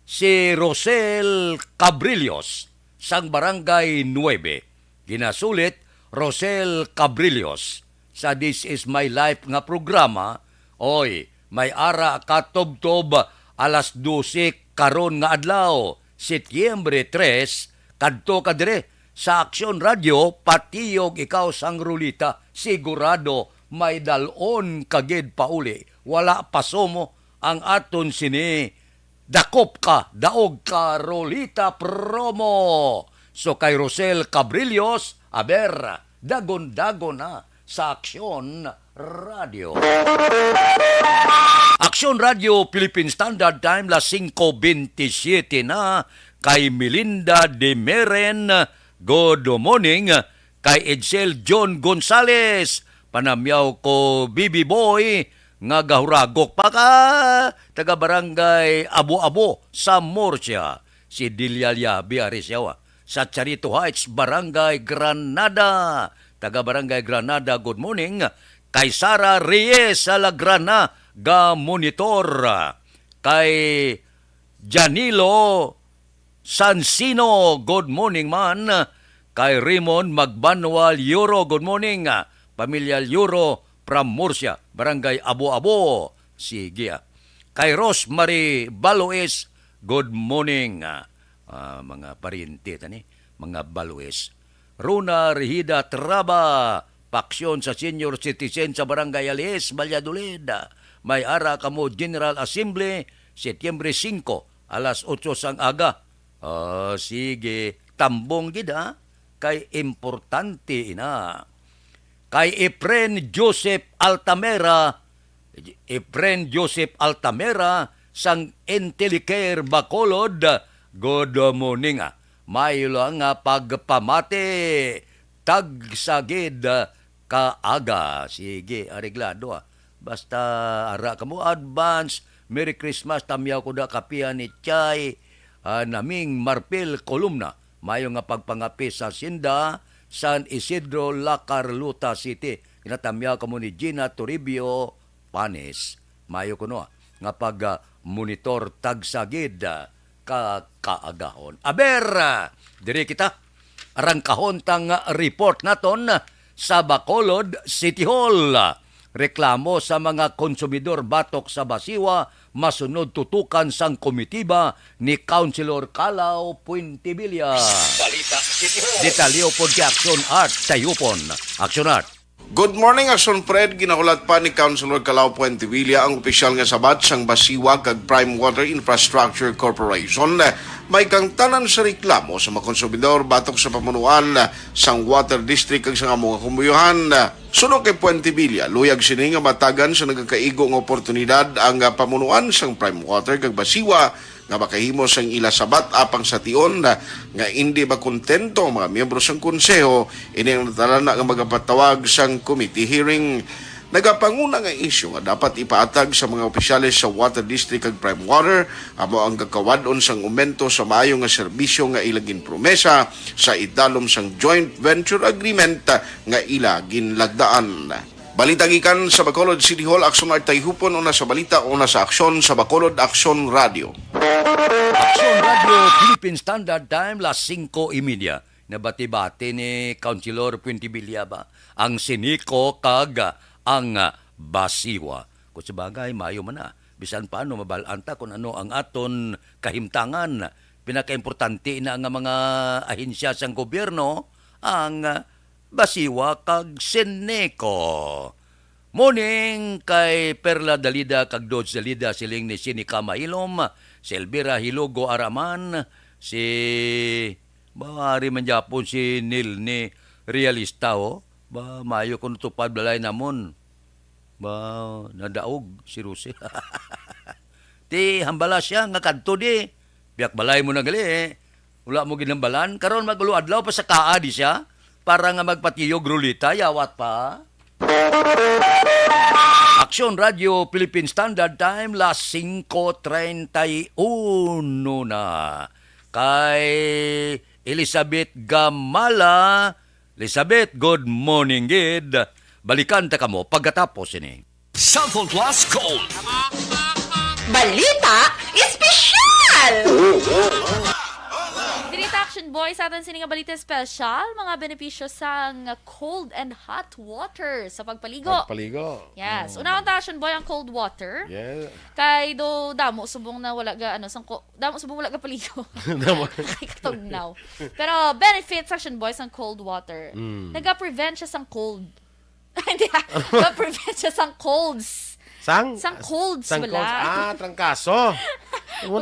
si Rosel Cabrillos sang Barangay 9. Ginasulit Rosel Cabrillos sa This Is My Life nga programa. Oy, may ara katobtob alas 12 karon nga adlaw, Setyembre 3, kadto ka dire sa Aksyon Radio, patiyog ikaw sang Rulita, sigurado may dalon kagid pauli. Wala pasomo ang aton sini dakop ka, daog ka Rulita promo. So kay Rosel Cabrillos, aber, dagon-dagon na sa Aksyon Radio. Aksyon Radio Philippine Standard Time la 5:27 na. Kay Melinda de Meren, good morning. Kay Edsel John Gonzales, panamyaw ko Bibi Boy, nga gahuragok pa ka, taga barangay Abo-Abo sa Murcia. Si Dilyalia Biarisyawa sa Charito Heights, Barangay Granada. Taga Barangay Granada, good morning. Kay Sara Reyes sa Lagrana, ga monitor. Kay Janilo Sansino, good morning man. Kay Raymond Magbanwal Euro, good morning. Pamilya Euro from Murcia, Barangay Abo-Abo. Sige. Kay Rosemary Baloes, good morning. Mga pariente, mga Baloes. Runa Rihida Traba, paksyon sa senior citizen sa Barangay Alies, Valladolid. May ara kamo General Assembly, Setyembre 5, alas 8 sang aga. Sige, tambong gida, kay importante ina. Kay Efren Joseph Altamera sang Intellicare Bacolod, good morning. May lang pagpamati, tagsagid kaaga. Sige, areglado Basta ara ka mo advance, Merry Christmas, tamyaw ko da kapihan ni Chay, naming Marpil Columna. Mayo nga pagpangapi sa Sinda, San Isidro, La Carlota City. Kinatamyaw ka mo ni Gina Toribio Panes. Mayo ko nga pag-monitor tagsagid kaagahon. Aber, diri kita, arangkahon tang report naton sa Bacolod City Hall. Reklamo sa mga konsumidor batok sa Basiwa, masunod tutukan sang komitiba ni Councilor Calao Puentevilla. Detalyo po kay Action Art, tayupon. Action Art. Good morning, Action Fred. Ginahulat pa ni Councilor Calao Puentevilla ang opisyal nga sabat sang Basiwa kag Prime Water Infrastructure Corporation. May kang tanan sa reklamo sa mga konsumidor batok sa pamunuan sang Water District kag sa mga kumuyuhan. Suno kay Puentevilla, luyag sini nga matagan sa nagkakaigo nga oportunidad ang pamunuan sang Prime Water kag Basiwa nga makahimo sang ila sabat apang sa tion nga hindi ba kontento ang mga miyembro sang konseho ini ang natalana nga magapatawag sang committee hearing. Nagapanguna nga isyu nga dapat ipaatag sa mga opisyalis sa Water District ag Prime Water amo ang gakawadon sang aumento sa maayo nga serbisyo nga ilagin promesa sa idalom sang joint venture agreement nga ila ginlagdaan. Balita gikan sa Bacolod City Hall, Aksyon Art Tayhupon, una sa balita, una sa aksyon sa Bacolod Aksyon Radio. Aksyon Radio Philippine Standard Time, las 5:30. Nabati-bati ni Councilor Puentevilla ba ang siniko kag ang Basiwa. Kung sabagay, mayo man na. Bisan paano mabalanta kung ano ang aton kahimtangan. Pinaka-importante na nga mga ahensya sang gobyerno, ang Basiwa kag Seneko. Morning kay Perla Dalida kag Dodge Dalida siling ni Sinica Mailom, si Elvira Hilogo Araman, si Bahari man Japon si Nil ni Realista ba mayo kun tupad balay namon. Ba nadaog si Rose. Ti hambala siya nga kadto di. Biyak balay mo na gali Wala mo ginambalan karon magulo adlaw pa sa kaadi siya. para nga magpatiyog rulita, yawat pa. Aksyon Radio Philippine Standard Time, las 5:31 na. Kay Elizabeth Gamala. Elizabeth, good morning, gid. Balikan ta kamo pagkatapos ini. Cellphone Plus Gold. Balita Espesyal! Dirita Action Boy sa atin sininga balita special, mga benepisyo sa cold and hot water sa pagpaligo. Yes. Unang Action Boy ang cold water. Yeah. Kay do damo subong na wala ga damo subong wala ga paligo. Kay katugnaw. Pero benefits Action Boy sa cold water. Naga-prevent siya sang cold. Hindi. Naga-prevent siya sang colds. Sang colds wala. Trangkaso. Ano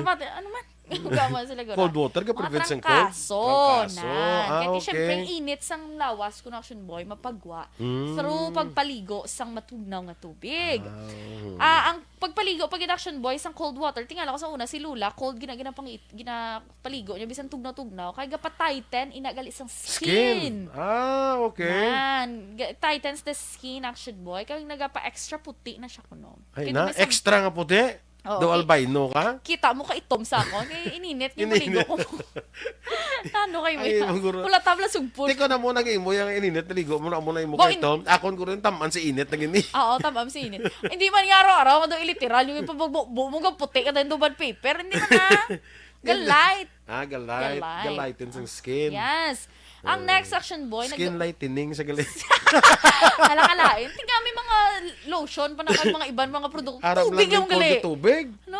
man? Gama sila Cold water ka prevent sang cold? Trangkaso. Kaya okay. siyempre init sang lawas kun Action Boy mapagwa. Pero pagpaligo sang matugnaw nga tubig. Ang pagpaligo pag Action Boy sang cold water, tingala ko sa una si Lula, cold ginapaligo niya bisan tugnaw-tugnaw kay gapa-tighten inagali sang skin. Okay. Man, tightens the skin Action Boy kay nagapa-extra puti na siya kuno. Ay na, extra nga puti. Do albino ka? Kita mo ka itom sa ako. Kaya ininit yung maligo ko. Tano kayo mo. Pula tabla sugpon. Tiko na mo naging mo yung ininit. Naligo mo na mo na yung mukha itom. Akon ko rin taman si init. Oo, tamam si init. Hindi man yung araw-araw. Mado iliteral. Yung ipabugbo mo puti ka tayong duban paper. Hindi man na. Galite. Galite. Galighten sa skin. Yes. Ang next Action Boy. Skin lightening sa galit. Halakalain. Tingnan may mga lotion pa na mga iban mga produkto. Tubig yung gali. Tubig? No?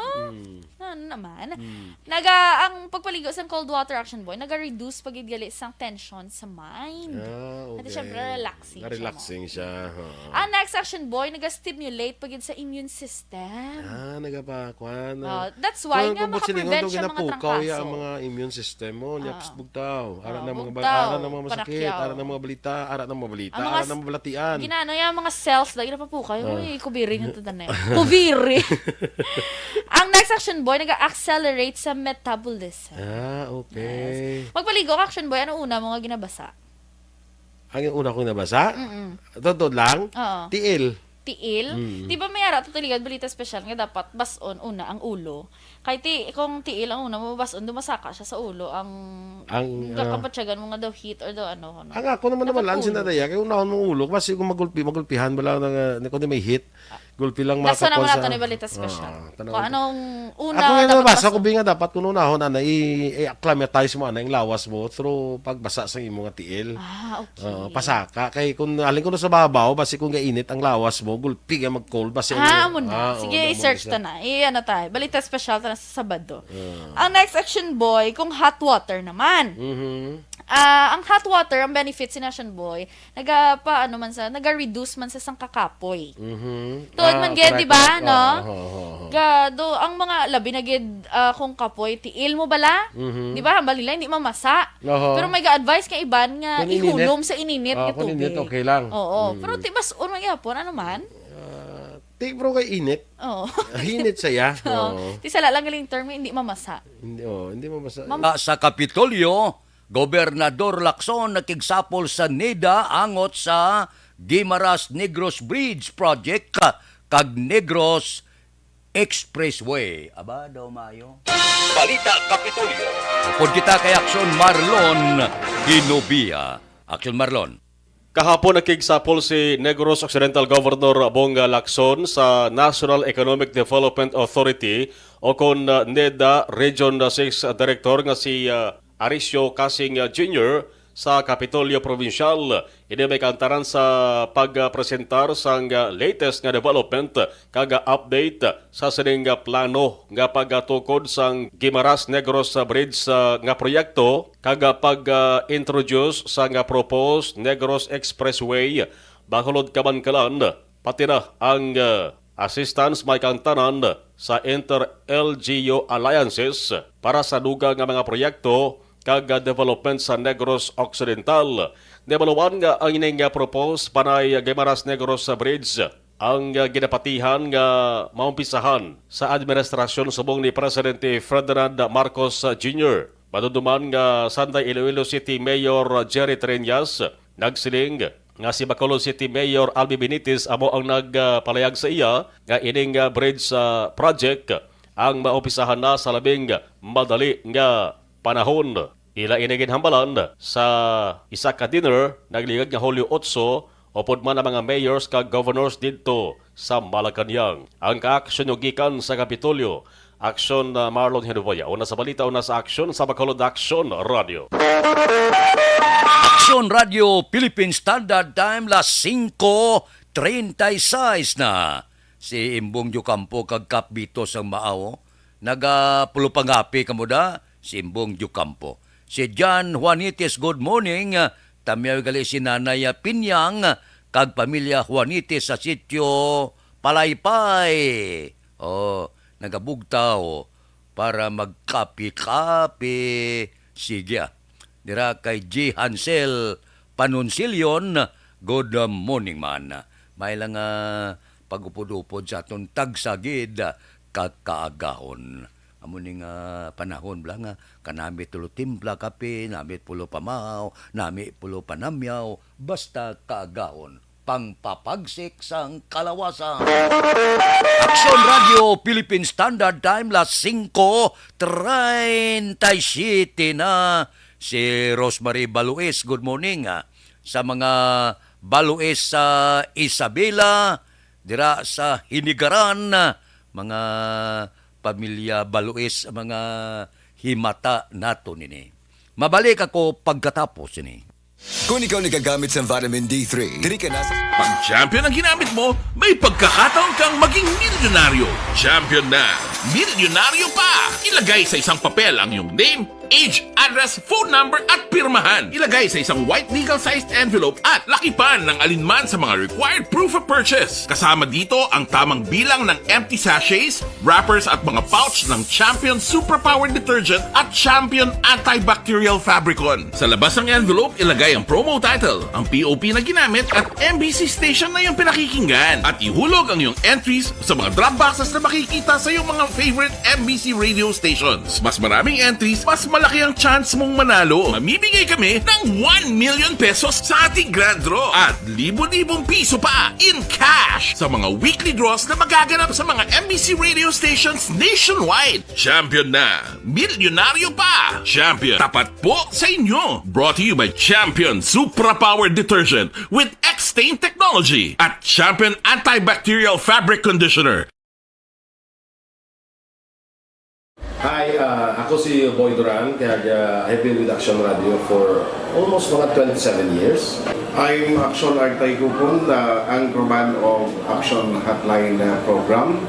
Ano naman? Ang pagpaligo sa cold water Action Boy, naga-reduce pagidgali sang tension sa mind. Okay. At syempre, relaxing siya. Ang next Action Boy, naga-stimulate pagid sa immune system. Nagapakwan. That's why nga makaprevent siya mga trangkaso. Ang mga immune system mo, nyaps bugtaw. Ara na mga masakit, ara na mga balita, ara na mga balatian. Ginano yung mga cells, lagi na papukay. Uy, kubiri nyo ito na yun. Kubiri! Ang next Action Boy, nag-accelerate sa metabolism. Okay. Yes. Magpaligo ka, Action Boy, ano una mga ginabasa? Ang una kong nabasa? Totoo lang? Oo. Tiil. Di ba may ara tutaligan balita special nga dapat bason una ang ulo. Kay kung tiil ang una mo bason dumasaka siya sa ulo ang kapatsagan mo nga daw heat or daw ano. Ang ako naman lang sinadaya kay unahon mong ulo kasi kung magulpihan bala na kundi may heat. Gulpi lang Nasa naman nato ni balita special. Kung anong una ako nga nabasa ko binga dapat kung unahon na i-acclimatize mo ana yung lawas mo through pagbasa sa imong tiil. Okay. Pasaka kay kung alin ko na sa babaw basi kung gainit ang lawas mo gulpi nga mag-cold basi amo na. Sige, i-search ta na. Ano tayo? Balita special ta na sa Sabado. Ang next Action Boy, kung hot water naman. Ang hot water, ang benefits ni Action Boy, naga-reduce man sa sang kakapoy. Tuod man gid, di ba, no? Gado, ang mga labi na gid kung kapoy, tiil mo bala? Di ba? Balila, hindi mamasa. Pero may ga-advise kay iban nga ihulom sa ininit nga tubig. Kung ininit, okay lang. Oo. Pero tibas, unang yapon, ano man? Bro kay init. Init saya. Ti sala lang galing term, hindi mamasa. Hindi mamasa. Sa Kapitolyo, Gobernador Lacson nakigsapol sa NEDA angot sa Guimaras Negros Bridge Project kag Negros Expressway. Aba daw mayo. Balita Kapitolyo. Kung kita kay Aksyon Marlon Hinobia. Aksyon Marlon. Kahapon nakigsapol si Negros Occidental Governor Bonga Lacson sa National Economic Development Authority o kon NEDA Region 6 Director nga si Aricio Casing Jr. sa Kapitolyo Provincial. Ini may kantaran sa pagpresentar sang latest nga development kaga update sa sining plano nga pagtukod sang Guimaras Negros Bridge nga proyekto kaga pag-introduce sa nga proposed Negros Expressway Bacolod Kabankalan pati na ang assistance may kantaran sa Inter-LGU Alliances para sa dugang nga mga proyekto kaga development sa Negros Occidental. Debaluan nga ang ining propose panay Guimaras Negros Bridge ang ginapatihan nga maumpisahan sa administrasyon subong ni Presidente Ferdinand Marcos Jr. Maduduman nga Sanday Iloilo City Mayor Jerry Treñas nagsiling nga si Bacolod City Mayor Albi Benitez amo ang nagpalayag sa iya nga ining bridge project ang maumpisahan na sa labing madali nga panahon. Ila inigin hambalan sa isa ka dinner nagligad nga Hulyo 8 upod man ang mga mayors kag governors dito sa Malacañang. Ang kaaksyon yung gikan sa Kapitolyo. Aksyon Marlon Henuboya. Una sa balita, una sa aksyon sa Bacolod Action Radio. Aksyon Radio Philippine Standard Time las 5:36 na. Si Imbong Jucampo kag Kapbito sang Maaw. Nagapulupangapi kamuda si Imbong Jucampo. Si John Juanites, good morning. Tamyaw gali si Nanay Pinyang kag pamilya Juanites sa sitio Palaypay. Nagabugtaw para magkapi-kapi. Sige. Dira kay G. Hansel Panunsilyon, good morning man. May lang pagupod-upod sa atong tagsagid kakaagahon. Amuning panahon bla nga kanami tulo timpla kape, nami pulo pamaw, nami pulo panamyaw, basta kaagahon pangpapagsik sang kalawasan. Aksyon Radio Philippine Standard Time las 5:37 na. Si Rosemary Balues, good morning. Sa mga Balues sa Isabela, dira sa Hinigaran, mga pamilya Balues, mga himata nato nini. Mabalik ako pagkatapos ini. Kung ikaw nagagamit sa vitamin D3, diri ka na sa... Pag champion ang ginamit mo, may pagkakataon kang maging milyonaryo. Champion na, milyonaryo pa! Ilagay sa isang papel ang iyong name, age, address, phone number at pirmahan. Ilagay sa isang white legal-sized envelope at lakipan ng alinman sa mga required proof of purchase. Kasama dito ang tamang bilang ng empty sachets, wrappers at mga pouch ng Champion Superpower Detergent at Champion Antibacterial Fabricon. Sa labas ng envelope, ilagay ang promo title, ang POP na ginamit at MBC station na yung pinakikinggan. At ihulog ang iyong entries sa mga drop boxes na makikita sa iyong mga favorite MBC radio stations. Mas maraming entries, mas malaki ang chance mong manalo. Mamimigay kami ng 1 million pesos sa ating grand draw at libo-libong piso pa in cash sa mga weekly draws na magaganap sa mga MBC radio stations nationwide. Champion na, milyonaryo pa. Champion, tapat po sa inyo. Brought to you by Champion Superpower Detergent with X-Stain Technology at Champion Antibacterial Fabric Conditioner. Hi, ako si Boy Duran, kaya I've been with Action Radio for almost mga 27 years. I'm Action Artay Kupon, anchorman of Action Hotline program.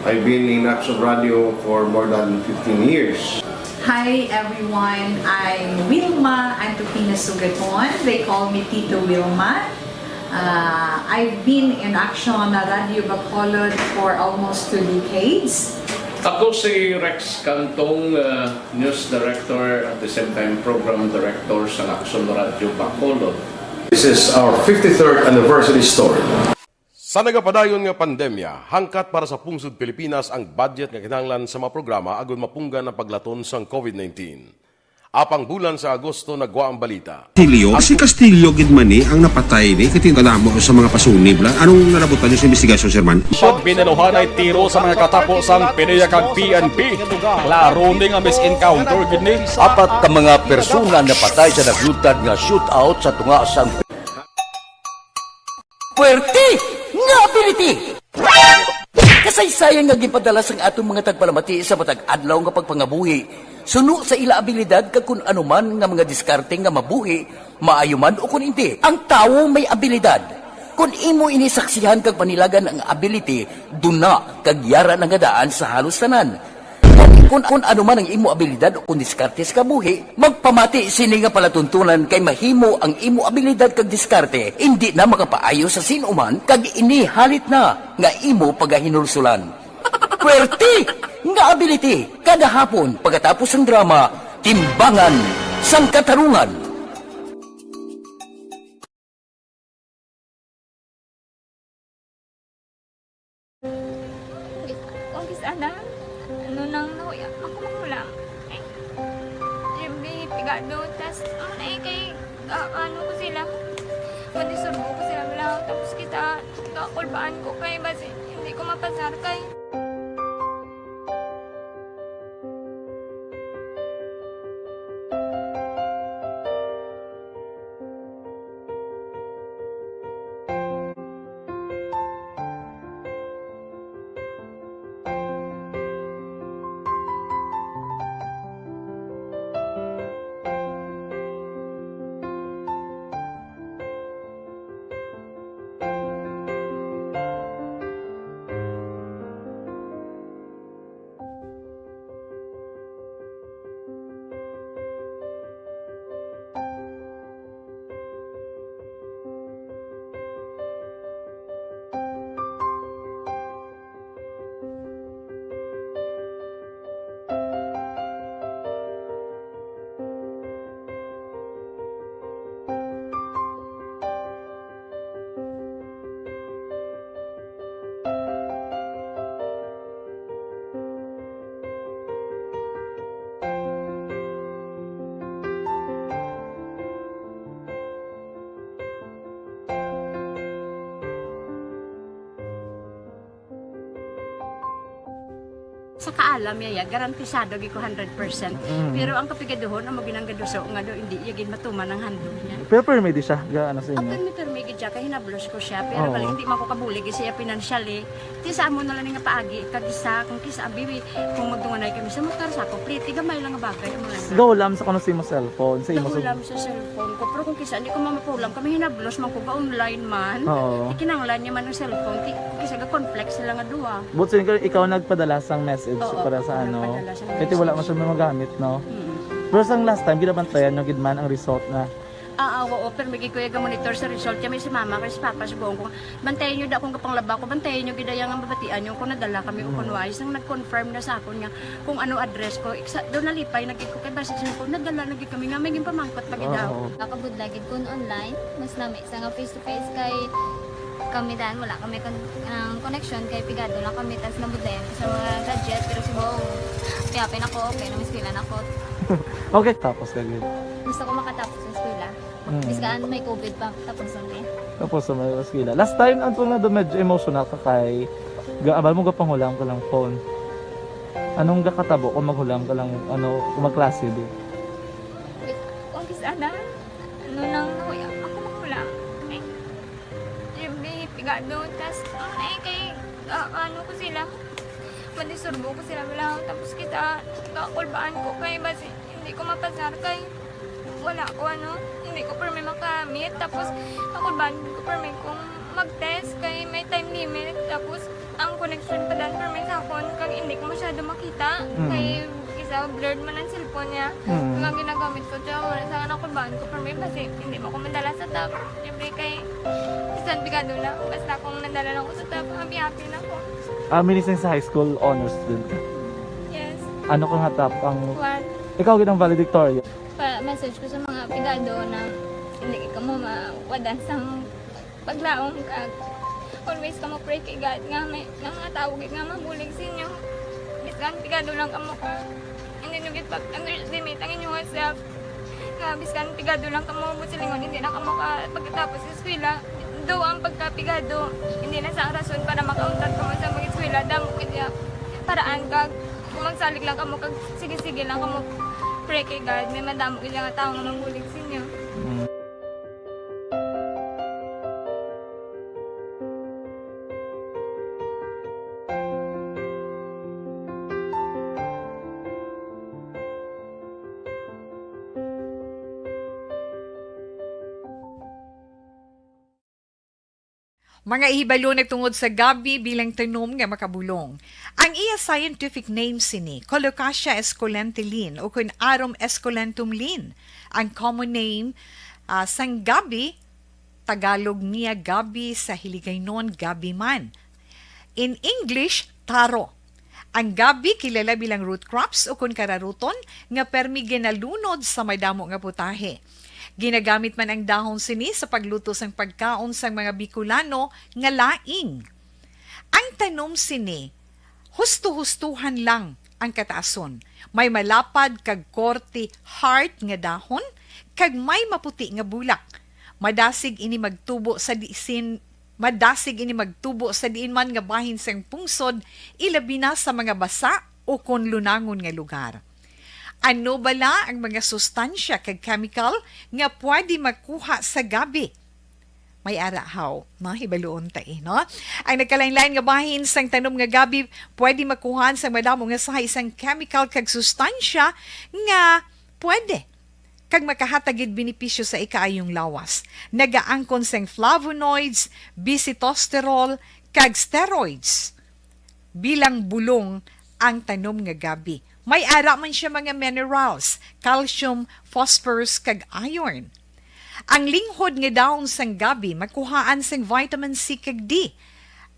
I've been in Action Radio for more than 15 years. Hi everyone, I'm Wilma Antofina Sugaton. They call me Tito Wilma. I've been in Action Radio Bacolod for almost 2 decades. Ako si Rex Cantong, News Director at the same time Program Director sa Action Radio Bacolod. This is our 53rd anniversary story. Sa nagapadayon nga pandemya, hangkat para sa pungsod Pilipinas ang budget nga kinahanglan sa mga programa agon mapunggan ang paglaton sang COVID-19. Apang bulan sa Agosto nagwa ang balita. Si Castillo gidmani ang napatay ni katingalamo sa mga pasunib lang. Anong narabutan niyo sa investigasyon, Sir Man? Pag binaluhan ay tiro sa mga katapusang PNP kag PNP. Klaro ning ang misencounter gini. Apat ka mga persona na patay sa naglutad nga shootout sa tunga sang Puwerte nga ability! Kasaysayan nga gipadala sang atong mga tagpalamati sa matag adlaw nga pagpangabuhi. Suno sa ila abilidad kag kun anuman nga mga diskarte nga mabuhi, maayo man o kun hindi. Ang tawo may abilidad. Kung imo inisaksihan kag panilagan ang ability, duna kag yara nga daan sa halos tanan. Kung anuman ang imo abilidad o kun diskarte sa kabuhi, magpamati sini nga palatuntunan kay mahimo ang imo abilidad kag diskarte, hindi na makapaayo sa sinuman kag inihalit na nga imo pagahinulsulan. Puwerte nga ability kada hapon pagkatapos ng drama, Timbangan sang Katarungan. Wagis anak, ano nang nauya ako magulang. pigado. Tapos, kay, ano ko sila, madisurbo ko sila lang. Tapos kita, kakulbaan ko kay, basi, hindi ko mapasar kay. Sa kaalam yaya, garantisado gi ko 100%. Pero ang kapigaduhon, ang maginanggaduso, nga do, hindi yagin matuman ang handog niya. Pero permit siya, gaano sa inyo? Ang permit siya, kaya hinablos ko siya. Pero bali, hindi man ko kabulig siya financially. Ti sa amo na lang nga paagi, kagisa, kung kisa abibi, kung magdunganay kami sa motor sa ko, pliti, gamay lang nga bagay. Gawlam sa kuno sa imo cellphone, sa imo Gawlam sa cellphone ko. Pero kung kisa, hindi ko mamapulam, kami hinablos, man ko ba online man. Ikinanglan niya man ng cellphone, kisa ga complex sila nga duwa. But so, ikaw nagpadala sang message para sa ano. Ito wala mo siya magamit, no? Pero sang last time, ginabantayan nyo gidman ang result na. Oo, pero may kuya ga monitor sa result kami si mama kay si papa si buong ko. Bantayan niyo da kung kapanglaba ko, bantayan niyo gidaya nga mabatian niyo kung nadala kami o kunwais nang nag-confirm na sa akon nga kung ano address ko. Do nalipay nagid ko kay basi ko nadala nagid kami nga may pamangkot pagidaw. Nakabudlagid ko online, mas nami sa nga face to face kay kami dan wala kami connection kay pigado lang kami tas nabudlayan sa mga gadget pero si buong piyapin ako okay na miskilan ako. Okay, tapos kagid. Gusto ko makatapos sa eskwela. Biskaan may COVID pa tapos ang Tapos sa may eskwela. Last time anto na do medyo emotional ka kay gaabal mo gapanghulam ka lang phone. Anong gakatabo kung maghulam ka lang ano kung magklase di? Kung kisana, ano nang kuya, ako maghulam. May pigado, tas kay, ano ko sila, madisurbo ko sila lang. Tapos kita, kakulbaan ko kay, basi, hindi ko mapasar kay, wala ko hindi ko permi makamit. Tapos kakulbaan ko permi kung mag-test kay may time limit. Tapos ang connection pa dan permi sa phone kag hindi ko masyado makita. Kay isa blurred man ang cellphone niya. Kung ginagamit ko siya, wala sa kakulbaan ko permi kasi hindi mo ko madala sa tab. Siyempre kay isang bigado lang. Basta kung nadala lang ko sa tab, happy na ko. Minising sa high school honors student ka? Yes. Ano kang hatap ang... What? Ikaw ginang valedictorian? message ko sa mga pigado na hindi ka mo mawadan sa paglaong kag always ka mo pray kay God nga may mga tawag nga mabulig sa inyo biskan pigado lang ka mo ka hindi nyo git pag-underestimate ang inyong self nga biskan pigado lang ka mo silingon hindi na ka mo ka pagkatapos sa eskwela do ang pagkapigado hindi na sa rason para makauntat ka mo sa mga eskwela damo kaya paraan kag kung magsalig lang ka mo kag sige-sige lang ka mo pray kay God, may madamo ilang tao nga manggulig sa inyo. Mga ihibalo nagtungod sa gabi bilang tanom nga makabulong. Ang iya scientific name sini, Colocasia esculentilin o kun Arum esculentum lin. Ang common name sang gabi, Tagalog niya gabi, sa Hiligaynon gabi man. In English, taro. Ang gabi kilala bilang root crops o kun kararuton nga permi ginalunod sa may damo nga putahe. Ginagamit man ang dahon sini sa pagluto sang pagkaon sang mga Bicolano nga laing. Ang tanom sini, husto-hustuhan lang ang kataason. May malapad kag korte heart nga dahon, kag may maputi nga bulak. Madasig ini magtubo sa diin man nga bahin sang pungsod, ilabi na sa mga basa o kon lunangon nga lugar. Ano bala ang mga sustansya kag chemical nga pwede makuha sa gabi? May arahaw, no? Hibaluon tayo, no? Ang nagkalain-lain nga bahin sang tanom nga gabi, pwede makuhaan sa madamo nga sa isang chemical kag sustansya nga pwede kag makahatagid benepisyo sa ikaayong lawas. Nagaangkon sang flavonoids, bisitosterol, kag steroids. Bilang bulong ang tanom nga gabi. May ara man siya mga minerals, calcium, phosphorus, kag iron. Ang linghod nga dahon sang gabi makuhaan sang vitamin C kag D.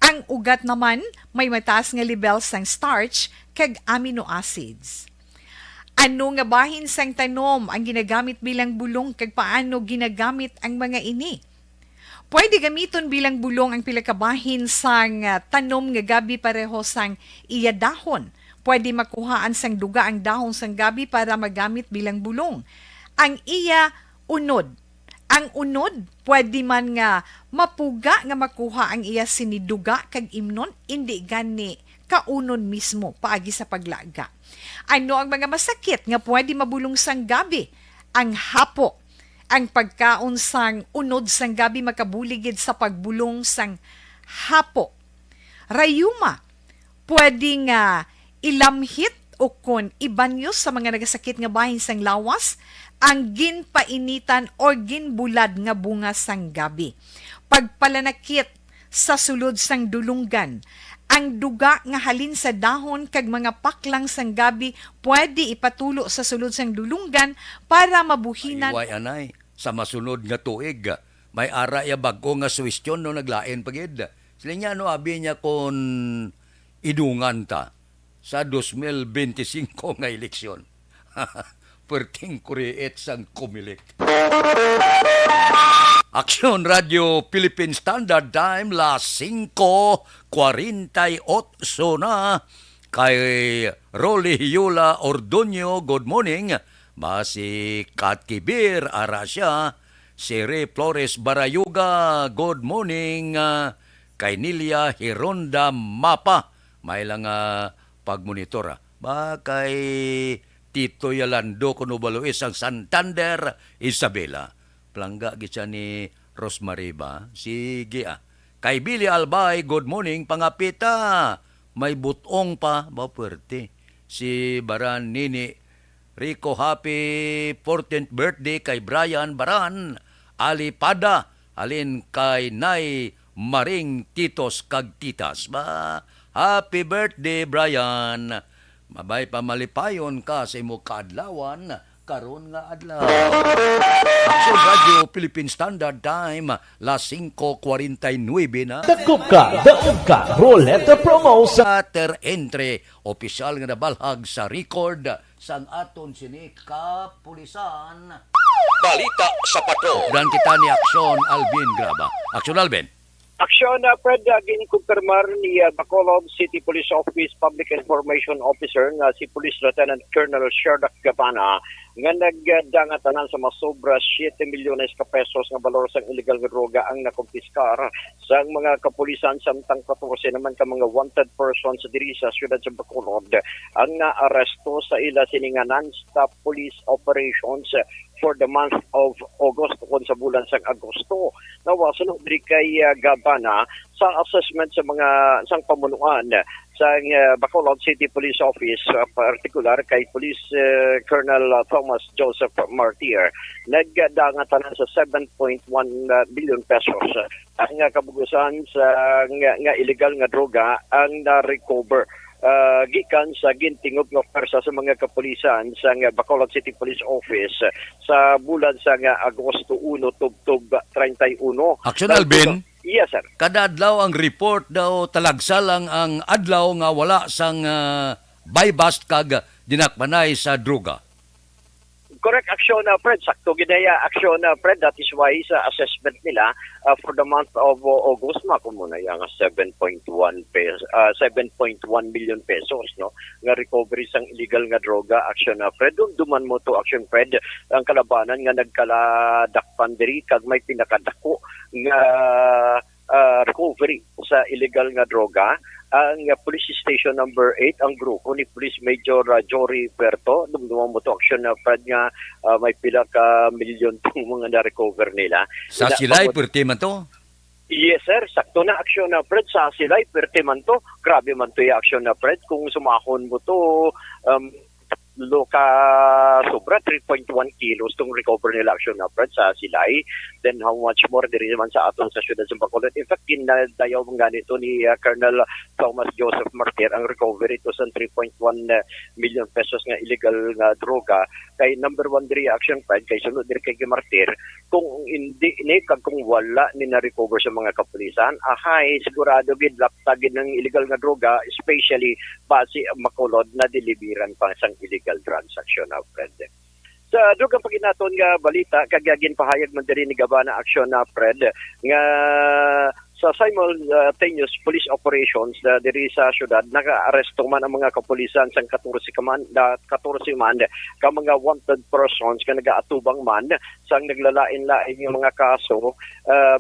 Ang ugat naman may mataas nga level sang starch kag amino acids. Ano nga bahin sang tanom ang ginagamit bilang bulong kag paano ginagamit ang mga ini? Pwede gamiton bilang bulong ang pila ka bahin sang tanom nga gabi pareho sang iya dahon. Pwede makuhaan sang duga ang dahon sang gabi para magamit bilang bulong. Ang iya unod. Ang unod, pwede man nga mapuga nga makuha ang iya siniduga kag imnon, hindi gani kaunon mismo paagi sa paglaga. Ano ang mga masakit nga pwede mabulong sang gabi? Ang hapo. Ang pagkaon sang unod sang gabi makabuligid sa pagbulong sang hapo. Rayuma. Pwede nga ilamhit o kon ibanyo sa mga nagasakit nga bahin sang lawas ang ginpainitan o ginbulad nga bunga sang gabi. Pagpalanakit sa sulod sang dulunggan, ang duga nga halin sa dahon kag mga paklang sang gabi pwede ipatulo sa sulod sang dulunggan para mabuhinan. Iway anay, sa masunod nga tuig, may ara ya bago nga suwestyon no naglain pagid. Sila niya no abi niya kon idungan ta sa 2025 nga eleksyon. Perting kuriit sang kumilik. Aksyon Radio Philippine Standard Time las 5:48 na kay Rolly Yula Ordonio. Good morning. Masi Kat Kibir Arasya, si Ray Flores Barayuga. Good morning. Kay Nilia Hironda Mapa. May lang pagmonitora. Ba kay Tito Yalando Kunubaluis ang Santander, Isabela. Plangga gitsa ni Rosemary ba? Sige Kay Billy Albay, good morning, pangapita. May butong pa, ba puwerte. Si Baran Nini Rico, happy 14th birthday kay Brian Baran. Ali Pada, alin kay Nay Maring Titos kag Titas. Ba, happy birthday Brian. Mabay pa malipayon ka sa imo kaadlawan karon nga adlaw. Aksyon Radio Philippine Standard Time las 5:49 na. Dakop ka, daog ka, Roleta Promo sa entre opisyal nga nabalhag sa record sang aton sini kapulisan. Balita sa patrol. Dan kita ni Aksyon Alvin Graba. Aksyon Alvin. Aksyon na Fred, ginikumpirmar ni Bacolod City Police Office Public Information Officer nga si Police Lieutenant Colonel Sherdock Gavana nga nagdangatanan sa masobra 7 milyones ka pesos nga balor sang illegal nga droga ang nakumpiskar sa mga kapulisan samtang 14 naman ka mga wanted persons diri sa siyudad sa Bacolod ang naaresto sa ila sininga non-stop police operations for the month of August kung sa bulan sang Agosto. Nawasunod diri kay Gavana sa assessment sa mga sang pamunuan sa Bacolod City Police Office, particular kay Police Colonel Thomas Joseph Martir, nagdangatanan sa 7.1 billion pesos ang kabugusan sa nga illegal nga droga ang na-recover gikan sa gintingog nga persa sa mga kapulisan sa Bacolod City Police Office sa bulan sa Agosto 1 tubtob 31. Aksyon Alvin. Yes, sir. Kada adlaw ang report daw talagsa lang ang adlaw nga wala sang buy bust kag dinakmanay sa droga. Correct, action Fred. Sakto ginaya action Fred. That is why sa assessment nila for the month of August, mako muna yung 7.1 million pesos, no? Nga recovery sang illegal nga droga, action Fred. Duman mo to action Fred. Ang kalabanan nga nagkaladakpan diri kag may pinakadako nga recovery sa illegal nga droga. Ang Police Station number 8, ang grupo ni Police Major Jory Puerto, dumduman mo to action na Fred nga may pila ka milyon itong mga na-recover nila. Sa sila'y pwerte man to? Yes sir, sakto na action na Fred. Sa sila'y pwerte man to. Grabe man to yung action na Fred. Kung sumahon mo to, loka sobra 3.1 kilos tong recover nila action na Fred sa silay. Then how much more diri naman sa aton sa syudad sa Bacolod. In fact, kinadayaw ng ganito ni Colonel Thomas Joseph Martir ang recovery ito sa 3.1 million pesos nga illegal nga droga. Kay number 1 diri action Fred, kay sunod diri kay Martir, kung hindi ni kag kung wala ni na-recover sa mga kapulisan, sigurado gid laptagin ng illegal nga droga, especially base Bacolod na deliveran pa sang illegal transaction na Fred. Sa dugang paginaton nga balita, kagagin pahayag man diri ni Gabana Action na Fred nga sa simultaneous police operations diri sa syudad, naka-aresto man ang mga kapulisan sang 14 man ka mga wanted persons ka nagaatubang man sang naglalain-lain yung mga kaso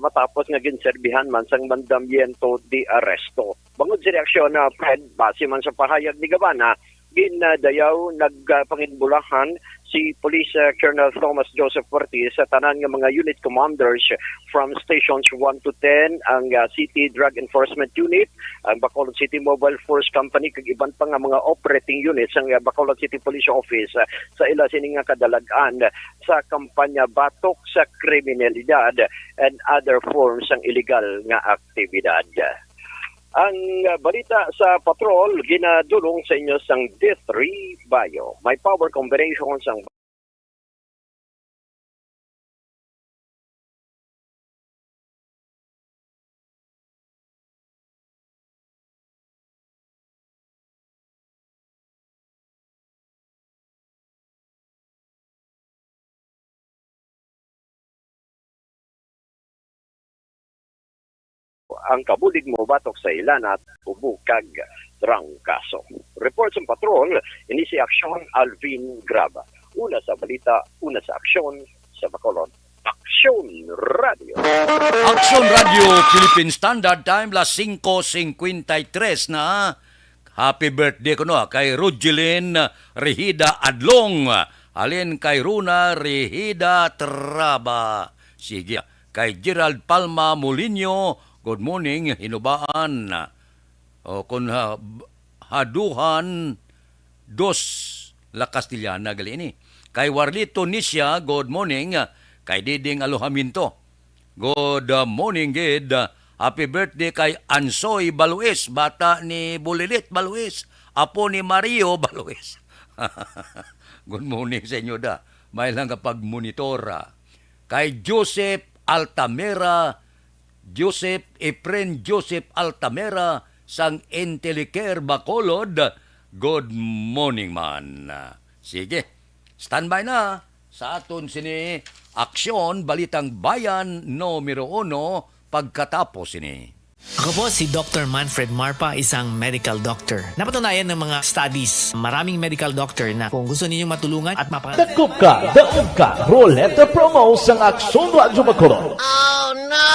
matapos nga ginserbihan man sang mandamiento di aresto. Bangod sa reaksyon na Fred, base man sa pahayag ni Gabana, ginadayaw nagpanginbulahan si Police Colonel Thomas Joseph Ortiz sa tanan nga mga unit commanders from stations 1 to 10, ang City Drug Enforcement Unit, ang Bacolod City Mobile Force Company, kag iban pa nga mga operating units ang Bacolod City Police Office sa ila sini nga kadalagan sa kampanya batok sa kriminalidad and other forms ng illegal nga aktibidad. Ang balita sa patrol, ginadulong sa inyo sang D3 Bayo. May power combination sang ang kabulig mo batok sa ilan at ubukag trangkaso. Report sa patrol, ini si Aksyon Alvin Graba. Una sa balita, una sa aksyon sa Bacolod. Aksyon Radio. Aksyon Radio, Philippine Standard Time, las 5:53 na. Happy birthday ko no, kay Rogelyn Rehida Adlong. Alin kay Runa Rehida Traba. Sige, kay Gerald Palma Molinho, good morning, hinubaan. O kung haduhan, dos la Castellana galini. Kay Warlito Nisya, good morning. Kay Diding Alohaminto, good morning, gid. Happy birthday kay Ansoy Baluis, bata ni Bulilit Baluis, apo ni Mario Baluis. Good morning sa inyo da. May lang kapag monitora. Kay Joseph Altamera, Efren Joseph Altamera, sang Intellicare Bacolod, good morning man. Sige, standby na sa aton sini Aksyon Balitang Bayan numero 1 pagkatapos sini. Ako po si Dr. Manfred Marpa, isang medical doctor. Napatunayan ng mga studies, maraming medical doctor na kung gusto ninyong matulungan at Dakop ka, daog ka, Roleta Promo sang Aksyon Radyo Bacolod. Oh no!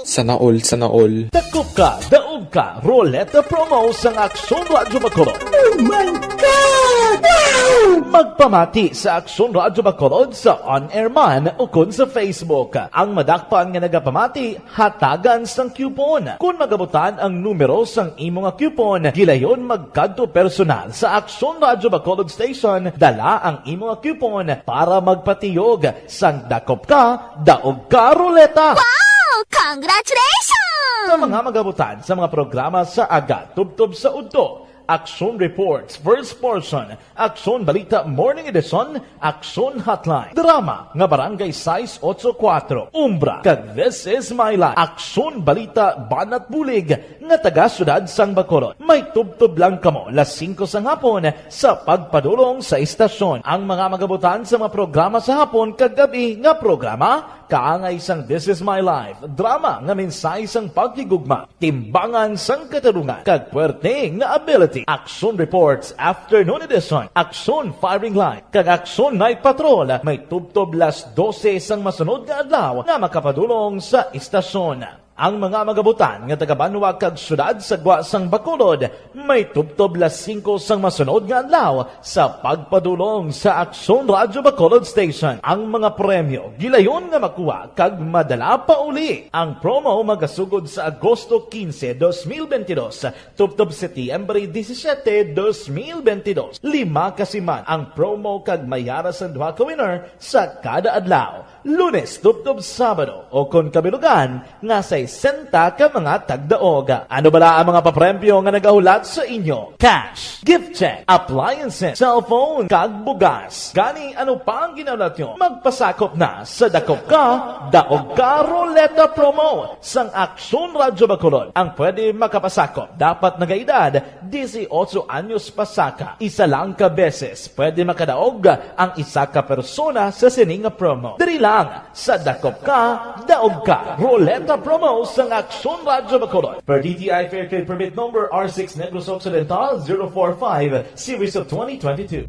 Sana all. Dakop ka, daog ka, Roleta Promo sang Aksyon Radyo Bacolod. Oh my God! Wow! Magpamati sa Aksyon Radyo Bacolod sa on-air man o kun sa Facebook. Ang madakpan nga nagapamati, hatagan sang coupon. Kung magabutan ang numero sang imo nga coupon, gilayon magkadto personal sa Aksyon Radyo Bacolod Station, dala ang imo nga coupon para magpatiyog sang dakop ka, daog ka, Roleta. Wow! Congratulations! Sa mga magabutan sa mga programa sa Aga Tubtob sa Udto, Aksyon Reports First Portion, Aksyon Balita Morning Edition, Aksyon Hotline, Drama nga Barangay 684, Umbra, kag This Is My Life, Aksyon Balita Banat Bulig nga taga syudad sang Bacolod. May tubtob lang kamo las 5 sang hapon sa pagpadulong sa istasyon. Ang mga magabutan sa mga programa sa hapon kag gabi nga programa kaangay sang This Is My Life, drama nga mensahe sang pagkigugma, timbangan sang katarungan, kag puwerte nga ability. Action Reports Afternoon Edition, Action Firing Line, kag Action Night Patrol, may tubtob las 12 sang masunod nga adlaw nga makapadulong sa istasyon. Ang mga magabutan nga taga-Banwa kag syudad sa Gwa sang Bacolod may tubtob las 5 sang masunod nga adlaw sa pagpadulong sa Aksyon Radyo Bacolod Station. Ang mga premyo gilayon nga makuha kag madala pa uli. Ang promo magasugod sa Agosto 15, 2022 tubtob Setyembre 17, 2022. 5 kasiman ang promo kag mayara sa duha ka winner sa kada adlaw. Lunes tubtob Sabado o kon kabilugan nga sa 60 ka mga tagdaog. Ano bala ang mga papremyo nga nagahulat sa inyo? Cash, gift check, appliances, cellphone, kag bugas. Gani ano pa ang ginaulat nyo? Magpasakop na sa Dakop Ka, Daog Ka Roleta Promo sang Aksyon Radyo Bacolod. Ang pwede makapasakop dapat nagaedad 18 anyos pasaka. Isa lang ka beses pwede makadaog ang isa ka persona sa sining promo. Diri lang sa Dakop Ka, Daog Ka Roleta Promo sang Aksyon Radyo Bacolod. Per DTI Fair Trade Permit Number R6 Negros Occidental 045 Series of 2022.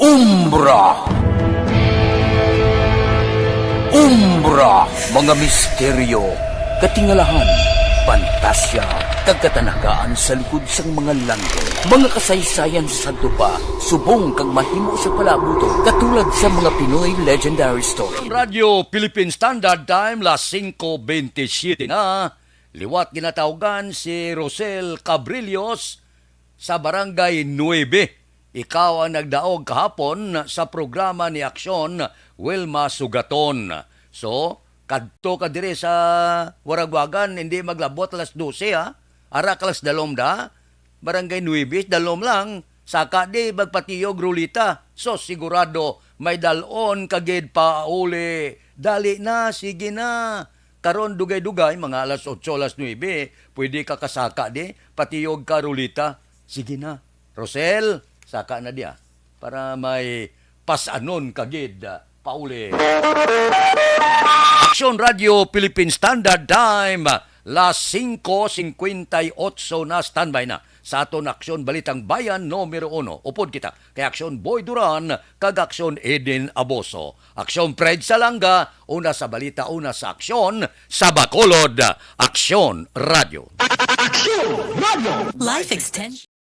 Umbra! Umbra! Mga misteryo, katingalahan, pantasya, kagkatanagaan sa likod sang mga langit. Mga kasaysayan sa dupa, subong kag mahimo sa palabuto, katulad sa mga Pinoy legendary story. Radio Philippine Standard Time, las 5:27 na. Liwat ginatawgan si Rosel Cabrillos sa Barangay 9. Ikaw ang nagdaog kahapon sa programa ni Aksyon Wilma Sugaton. So, kadto ka dire sa Waragwagan, hindi maglabot alas 12 ha. Ara kalas 2 da. Barangay 9, 2 lang. Saka di magpatiyog rulita. So sigurado may dalon kagid pa uli. Dali na, sige na. Karon dugay-dugay, mga alas 8, alas 9, pwede ka kasaka di. Patiyog ka rulita. Sige na. Rosel, saka na dia. Para may pasanon kagid pa uli. Aksyon Radio Philippine Standard Time, las 5:58 na, standby na sa aton Aksyon Balitang Bayan numero 1. Upod kita kay Aksyon Boy Duran kag Aksyon Eden Aboso. Aksyon Fred Salanga, una sa balita, una sa aksyon sa Bacolod. Aksyon Radio. Aksyon Radio! Life Extension.